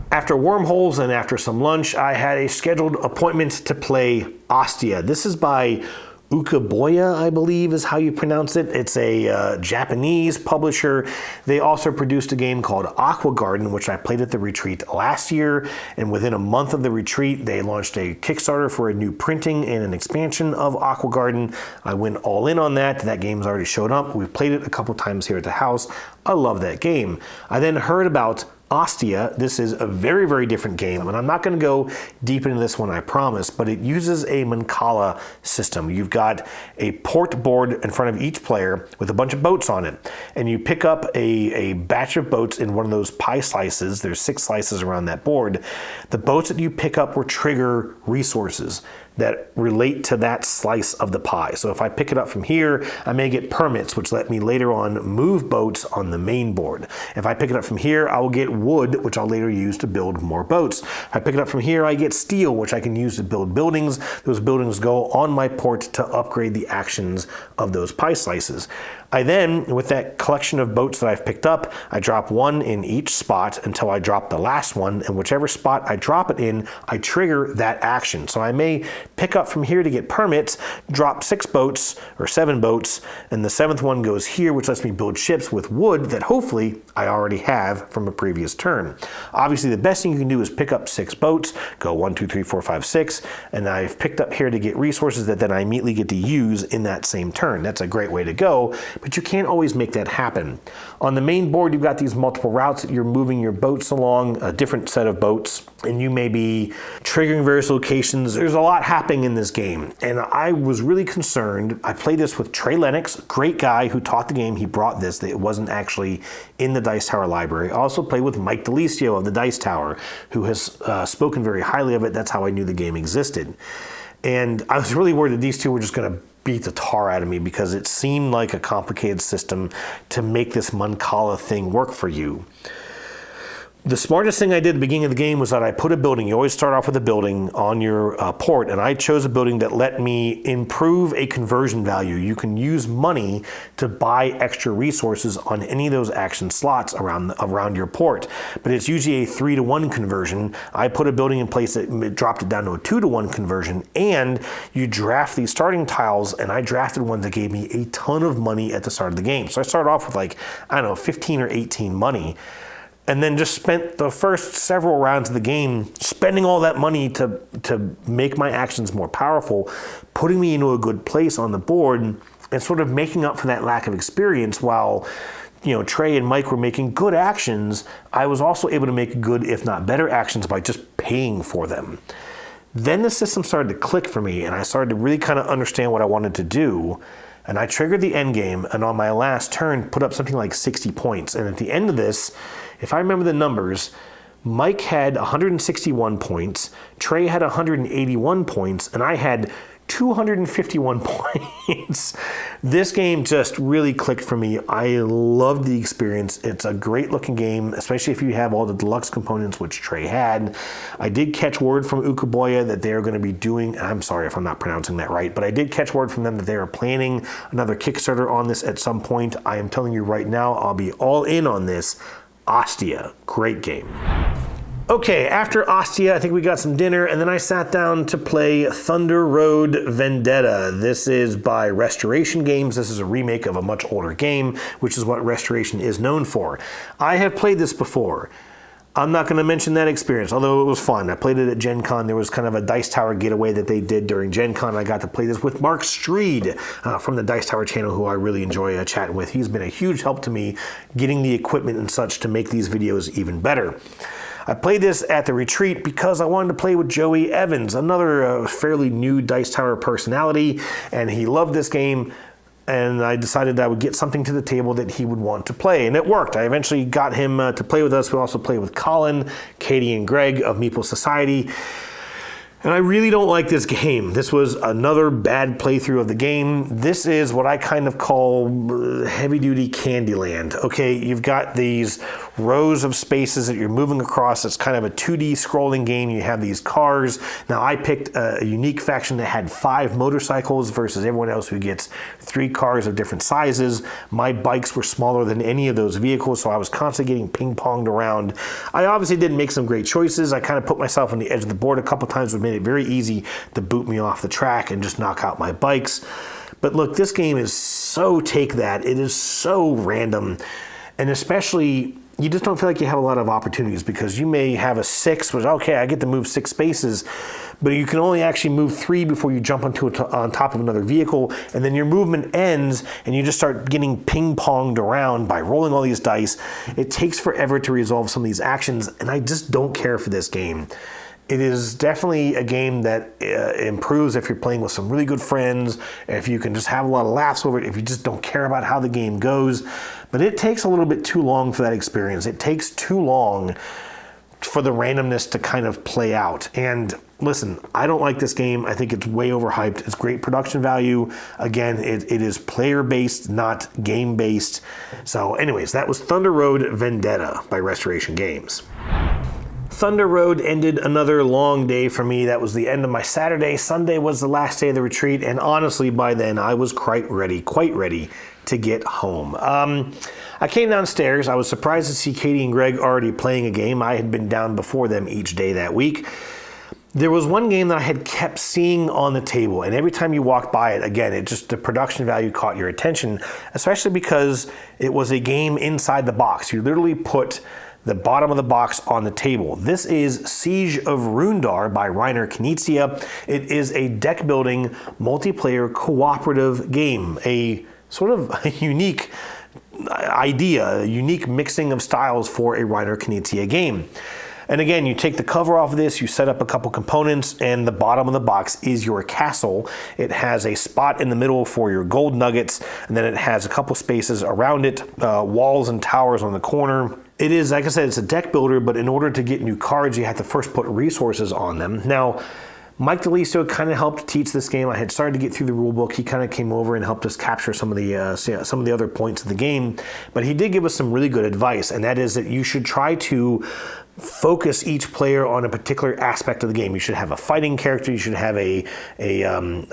After Wormholes and after some lunch, I had a scheduled appointment to play Ostia. This is by Ukaboya, I believe is how you pronounce it. It's a Japanese publisher. They also produced a game called Aqua Garden, which I played at the retreat last year. And within a month of the retreat, they launched a Kickstarter for a new printing and an expansion of Aqua Garden. I went all in on that. That game's already showed up. We've played it a couple times here at the house. I love that game. I then heard about Ostia. This is a very, very different game, and I'm not going to go deep into this one, I promise, but it uses a Mancala system. You've got a port board in front of each player with a bunch of boats on it, and you pick up a batch of boats in one of those pie slices. There's 6 slices around that board. The boats that you pick up will trigger resources that relate to that slice of the pie. So if I pick it up from here, I may get permits, which let me later on move boats on the main board. If I pick it up from here, I will get wood, which I'll later use to build more boats. If I pick it up from here, I get steel, which I can use to build buildings. Those buildings go on my port to upgrade the actions of those pie slices. I then, with that collection of boats that I've picked up, I drop 1 in each spot until I drop the last one, and whichever spot I drop it in, I trigger that action. So I may pick up from here to get permits, drop 6 boats or 7 boats, and the 7th one goes here, which lets me build ships with wood that hopefully I already have from a previous turn. Obviously, the best thing you can do is pick up 6 boats, go 1, 2, 3, 4, 5, 6, and I've picked up here to get resources that then I immediately get to use in that same turn. That's a great way to go, but you can't always make that happen. On the main board, you've got these multiple routes that you're moving your boats along, a different set of boats, and you may be triggering various locations. There's a lot happening in this game, and I was really concerned. I played this with Trey Lennox, great guy who taught the game. He brought this. It wasn't actually in the Dice Tower library. I also played with Mike DeLisio of the Dice Tower, who has spoken very highly of it. That's how I knew the game existed. And I was really worried that these two were just going to beat the tar out of me because it seemed like a complicated system to make this Mancala thing work for you. The smartest thing I did at the beginning of the game was that I put a building. You always start off with a building on your port, and I chose a building that let me improve a conversion value. You can use money to buy extra resources on any of those action slots around your port, but it's usually a 3-to-1 conversion. I put a building in place that dropped it down to a 2-to-1 conversion, and you draft these starting tiles, and I drafted one that gave me a ton of money at the start of the game. So I started off with like, I don't know, 15 or 18 money. And then just spent the first several rounds of the game spending all that money to make my actions more powerful, putting me into a good place on the board, and sort of making up for that lack of experience. While, you know, Trey and Mike were making good actions, I was also able to make good, if not better, actions by just paying for them. Then the system started to click for me, and I started to really kind of understand what I wanted to do. And I triggered the end game, and on my last turn, put up something like 60 points. And at the end of this, if I remember the numbers, Mike had 161 points, Trey had 181 points, and I had 251 points. This game just really clicked for me. I loved the experience. It's a great looking game, especially if you have all the deluxe components, which Trey had. I did catch word from Ukuboya that they're going to be doing, I'm sorry if I'm not pronouncing that right, but I did catch word from them that they are planning another Kickstarter on this at some point. I am telling you right now, I'll be all in on this. Ostia, great game. Okay, after Ostia, I think we got some dinner, and then I sat down to play Thunder Road Vendetta. This is by Restoration Games. This is a remake of a much older game, which is what Restoration is known for. I have played this before. I'm not going to mention that experience, although it was fun. I played it at Gen Con. There was kind of a Dice Tower getaway that they did during Gen Con. I got to play this with Mark Streed from the Dice Tower channel, who I really enjoy chatting with. He's been a huge help to me getting the equipment and such to make these videos even better. I played this at the retreat because I wanted to play with Joey Evans, another fairly new Dice Tower personality, and he loved this game. And I decided I would get something to the table that he would want to play, and it worked. I eventually got him to play with us. We also played with Colin, Katy, and Greg of Meeple Society. And I really don't like this game. This was another bad playthrough of the game. This is what I kind of call heavy-duty Candyland. Okay, you've got these rows of spaces that you're moving across. It's kind of a 2D scrolling game. You have these cars. Now, I picked a unique faction that had 5 motorcycles versus everyone else who gets 3 cars of different sizes. My bikes were smaller than any of those vehicles, so I was constantly getting ping-ponged around. I obviously didn't make some great choices. I kind of put myself on the edge of the board a couple times, which made it very easy to boot me off the track and just knock out my bikes. But look, this game is so take that. It is so random. And especially, you just don't feel like you have a lot of opportunities because you may have a 6, which, okay, I get to move 6 spaces, but you can only actually move 3 before you jump on top of another vehicle, and then your movement ends, and you just start getting ping-ponged around by rolling all these dice. It takes forever to resolve some of these actions, and I just don't care for this game. It is definitely a game that improves if you're playing with some really good friends, if you can just have a lot of laughs over it, if you just don't care about how the game goes. But it takes a little bit too long for that experience. It takes too long for the randomness to kind of play out. And listen, I don't like this game. I think it's way overhyped. It's great production value. Again, it is player-based, not game-based. So anyways, that was Thunder Road Vendetta by Restoration Games. Thunder Road ended another long day for me. That was the end of my Saturday. Sunday was the last day of the retreat, and honestly, by then, I was quite ready to get home. I came downstairs. I was surprised to see Katy and Greg already playing a game. I had been down before them each day that week. There was one game that I had kept seeing on the table, and every time you walked by it, again, the production value caught your attention, especially because it was a game inside the box. You literally put the bottom of the box on the table. This is Siege of Runedar by Reiner Knizia. It is a deck building multiplayer cooperative game, a sort of a unique idea, a unique mixing of styles for a Reiner Knizia game. And again, you take the cover off of this, you set up a couple components, and the bottom of the box is your castle. It has a spot in the middle for your gold nuggets, and then it has a couple spaces around it, walls and towers on the corner. It is, like I said, it's a deck builder, but in order to get new cards, you have to first put resources on them. Now, Mike DeListo kind of helped teach this game. I had started to get through the rule book. He kind of came over and helped us capture some of the other points of the game. But he did give us some really good advice, and that is that you should try to focus each player on a particular aspect of the game. You should have a fighting character, you should have a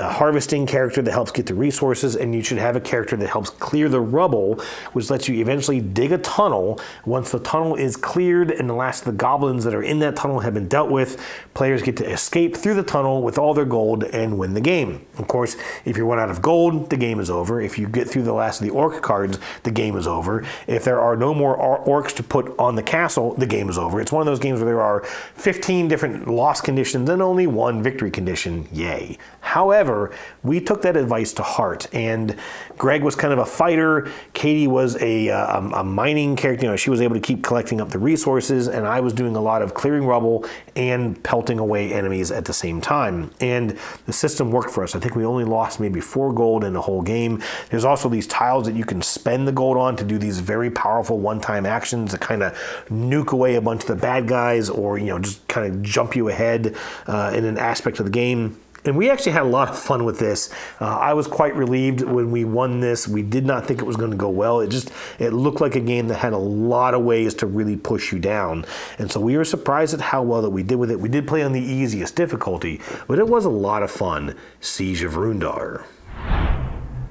harvesting character that helps get the resources, and you should have a character that helps clear the rubble, which lets you eventually dig a tunnel. Once the tunnel is cleared and the last of the goblins that are in that tunnel have been dealt with, players get to escape through the tunnel with all their gold and win the game. Of course, if you run out of gold, the game is over. If you get through the last of the orc cards, the game is over. If there are no more orcs to put on the castle, the game is over. It's one of those games where there are 15 different loss conditions and only one victory condition. Yay. However, we took that advice to heart, and Greg was kind of a fighter. Katy was a mining character. You know, she was able to keep collecting up the resources, and I was doing a lot of clearing rubble and pelting away enemies at the same time. And the system worked for us. I think we only lost maybe 4 gold in the whole game. There's also these tiles that you can spend the gold on to do these very powerful one-time actions that kind of nuke away a bunch of the bad guys, or just kind of jump you ahead in an aspect of the game. And we actually had a lot of fun with this. I was quite relieved when we won this. We did not think it was going to go well. It looked like a game that had a lot of ways to really push you down. And so we were surprised at how well that we did with it. We did play on the easiest difficulty, but it was a lot of fun. Siege of Runedar.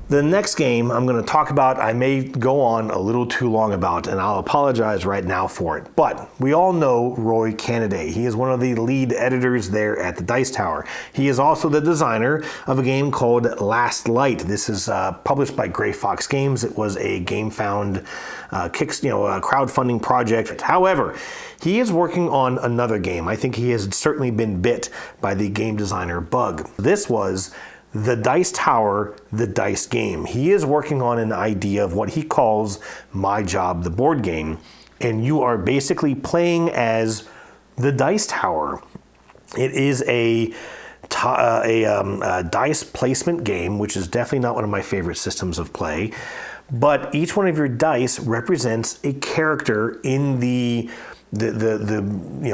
The next game I'm going to talk about, I may go on a little too long about, and I'll apologize right now for it. But we all know Roy Canaday. He is one of the lead editors there at the Dice Tower. He is also the designer of a game called Last Light. This is published by Gray Fox Games. It was a GameFound crowdfunding project. However, he is working on another game. I think he has certainly been bit by the game designer bug. This was The Dice Tower, the Dice Game. He is working on an idea of what he calls My Job, the board game, and you are basically playing as the Dice Tower. It is a dice placement game, which is definitely not one of my favorite systems of play, but each one of your dice represents a character in the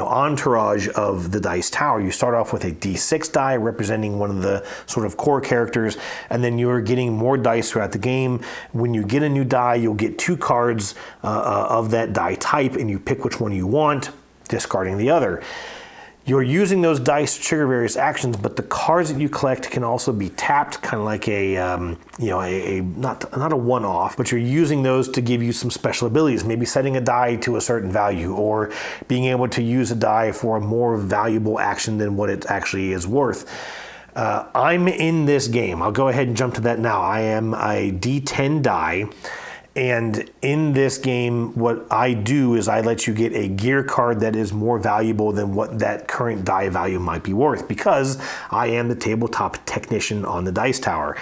entourage of the Dice Tower. You start off with a D6 die representing one of the sort of core characters, and then you're getting more dice throughout the game. When you get a new die, you'll get 2 cards of that die type, and you pick which one you want, discarding the other. You're using those dice to trigger various actions, but the cards that you collect can also be tapped, kind of like not a one-off, but you're using those to give you some special abilities, maybe setting a die to a certain value, or being able to use a die for a more valuable action than what it actually is worth. I'm in this game. I'll go ahead and jump to that now. I am a D10 die. And in this game, what I do is I let you get a gear card that is more valuable than what that current die value might be worth, because I am the tabletop technician on the Dice Tower.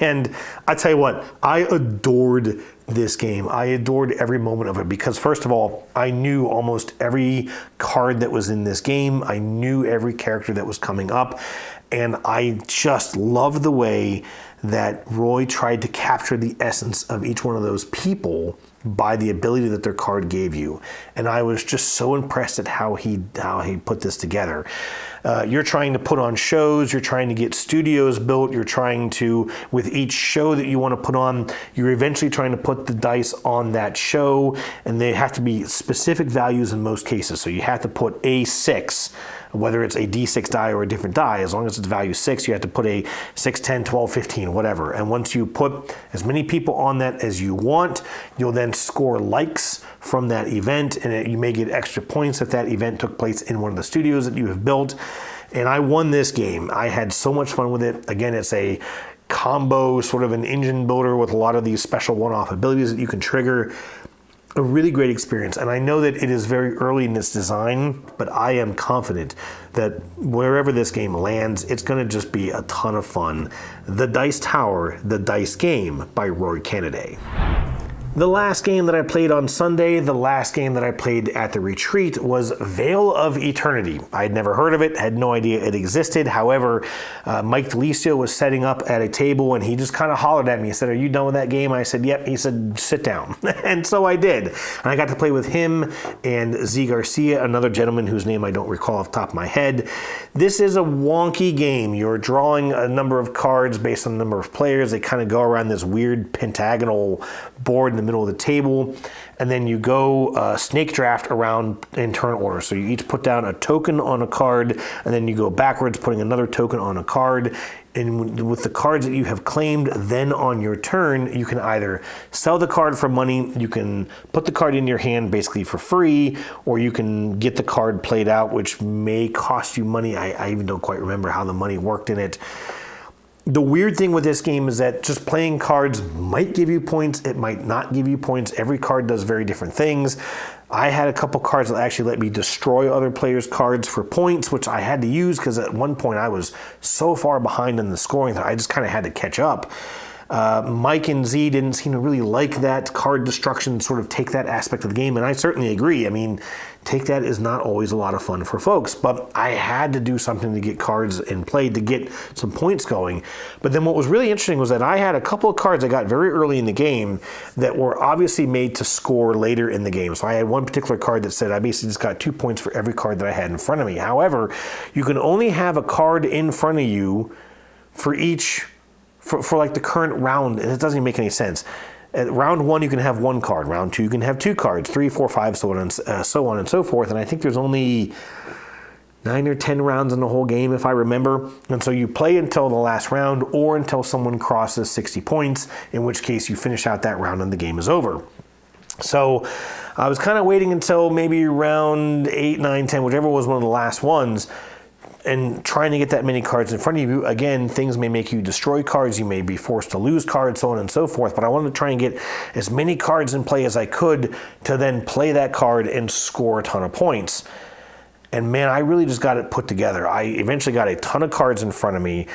And I tell you what, I adored this game. I adored every moment of it because, first of all, I knew almost every card that was in this game. I knew every character that was coming up. And I just loved the way that Roy tried to capture the essence of each one of those people by the ability that their card gave you. And I was just so impressed at how he put this together. You're trying to put on shows, you're trying to get studios built, you're trying to, with each show that you want to put on, you're eventually trying to put the dice on that show, and they have to be specific values in most cases. So you have to put a 6, whether it's a D6 die or a different die. As long as it's value 6, you have to put a 6, 10, 12, 15, whatever. And once you put as many people on that as you want, you'll then score likes from that event, and you may get extra points if that event took place in one of the studios that you have built. And I won this game. I had so much fun with it. Again, it's a combo, sort of an engine builder with a lot of these special one-off abilities that you can trigger. A really great experience, and I know that it is very early in its design, but I am confident that wherever this game lands, it's going to just be a ton of fun. The Dice Tower, the Dice Game by Roy Canaday. The last game that I played on Sunday, the last game that I played at the retreat was Vale of Eternity. I had never heard of it, had no idea it existed. However, Mike DeLisio was setting up at a table and he just kind of hollered at me. He said, "Are you done with that game?" I said, "Yep." He said, "Sit down." And so I did. And I got to play with him and Z Garcia, another gentleman whose name I don't recall off the top of my head. This is a wonky game. You're drawing a number of cards based on the number of players. They kind of go around this weird pentagonal board in the middle of the table, and then you go snake draft around in turn order. So you each put down a token on a card, and then you go backwards, putting another token on a card. And with the cards that you have claimed, then on your turn, you can either sell the card for money, you can put the card in your hand basically for free, or you can get the card played out, which may cost you money. I even don't quite remember how the money worked in it. The weird thing with this game is that just playing cards might give you points, it might not give you points. Every card does very different things. I had a couple cards that actually let me destroy other players' cards for points, which I had to use because at one point I was so far behind in the scoring that I just kind of had to catch up. Mike and Z didn't seem to really like that card destruction, sort of take that aspect of the game, and I certainly agree. I mean, take that is not always a lot of fun for folks, but I had to do something to get cards in play to get some points going. But then what was really interesting was that I had a couple of cards I got very early in the game that were obviously made to score later in the game. So I had one particular card that said I basically just got 2 points for every card that I had in front of me. However, you can only have a card in front of you for each for like the current round. It doesn't even make any sense. At round 1, you can have 1 card. Round 2, you can have 2 cards. 3, 4, 5, so on and so forth. And I think there's only 9 or 10 rounds in the whole game, if I remember. And so you play until the last round, or until someone crosses 60 points, in which case you finish out that round and the game is over. So I was kind of waiting until maybe round 8, 9, 10, whichever was one of the last ones, and trying to get that many cards in front of you. Again, things may make you destroy cards, you may be forced to lose cards, so on and so forth, but I wanted to try and get as many cards in play as I could to then play that card and score a ton of points. And man, I really just got it put together. I eventually got a ton of cards in front of me.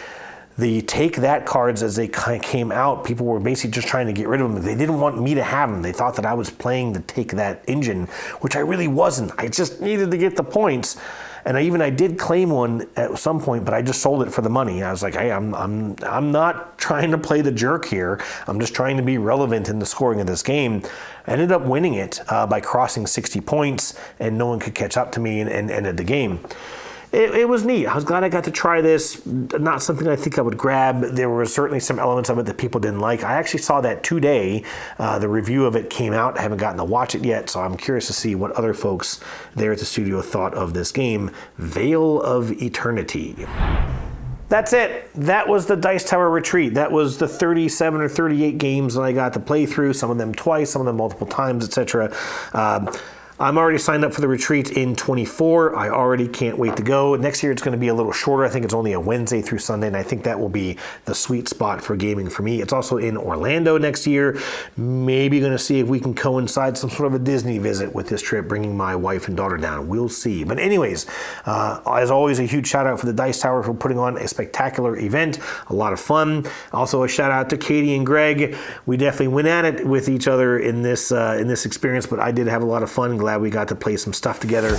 The take that cards, as they kind of came out, people were basically just trying to get rid of them. They didn't want me to have them. They thought that I was playing the take that engine, which I really wasn't. I just needed to get the points. And I did claim one at some point, but I just sold it for the money. I was like, hey, I'm not trying to play the jerk here. I'm just trying to be relevant in the scoring of this game. I ended up winning it by crossing 60 points, and no one could catch up to me and ended the game. It was neat. I was glad I got to try this. Not something I think I would grab. There were certainly some elements of it that people didn't like. I actually saw that today. The review of it came out. I haven't gotten to watch it yet, so I'm curious to see what other folks there at the studio thought of this game, Vale of Eternity. That's it. That was the Dice Tower Retreat. That was the 37 or 38 games that I got to play through, some of them twice, some of them multiple times, etc. I'm already signed up for the retreat in 24. I already can't wait to go. Next year it's going to be a little shorter. I think it's only a Wednesday through Sunday, and I think that will be the sweet spot for gaming for me. It's also in Orlando next year. Maybe going to see if we can coincide some sort of a Disney visit with this trip, bringing my wife and daughter down. We'll see. But anyways, as always, a huge shout out for the Dice Tower for putting on a spectacular event. A lot of fun. Also a shout out to Katy and Greg. We definitely went at it with each other in this experience, but I did have a lot of fun. Glad we got to play some stuff together,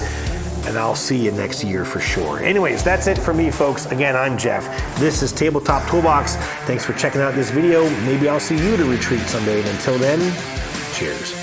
and I'll see you next year for sure. Anyways, that's it for me, folks. Again, I'm Jeff. This is Tabletop Toolbox. Thanks for checking out this video. Maybe I'll see you at a retreat someday. And until then, cheers.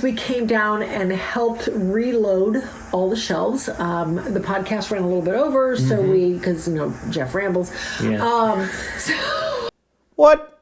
We came down and helped reload all the shelves. The podcast ran a little bit over, so because Jeff rambles. Yeah. What?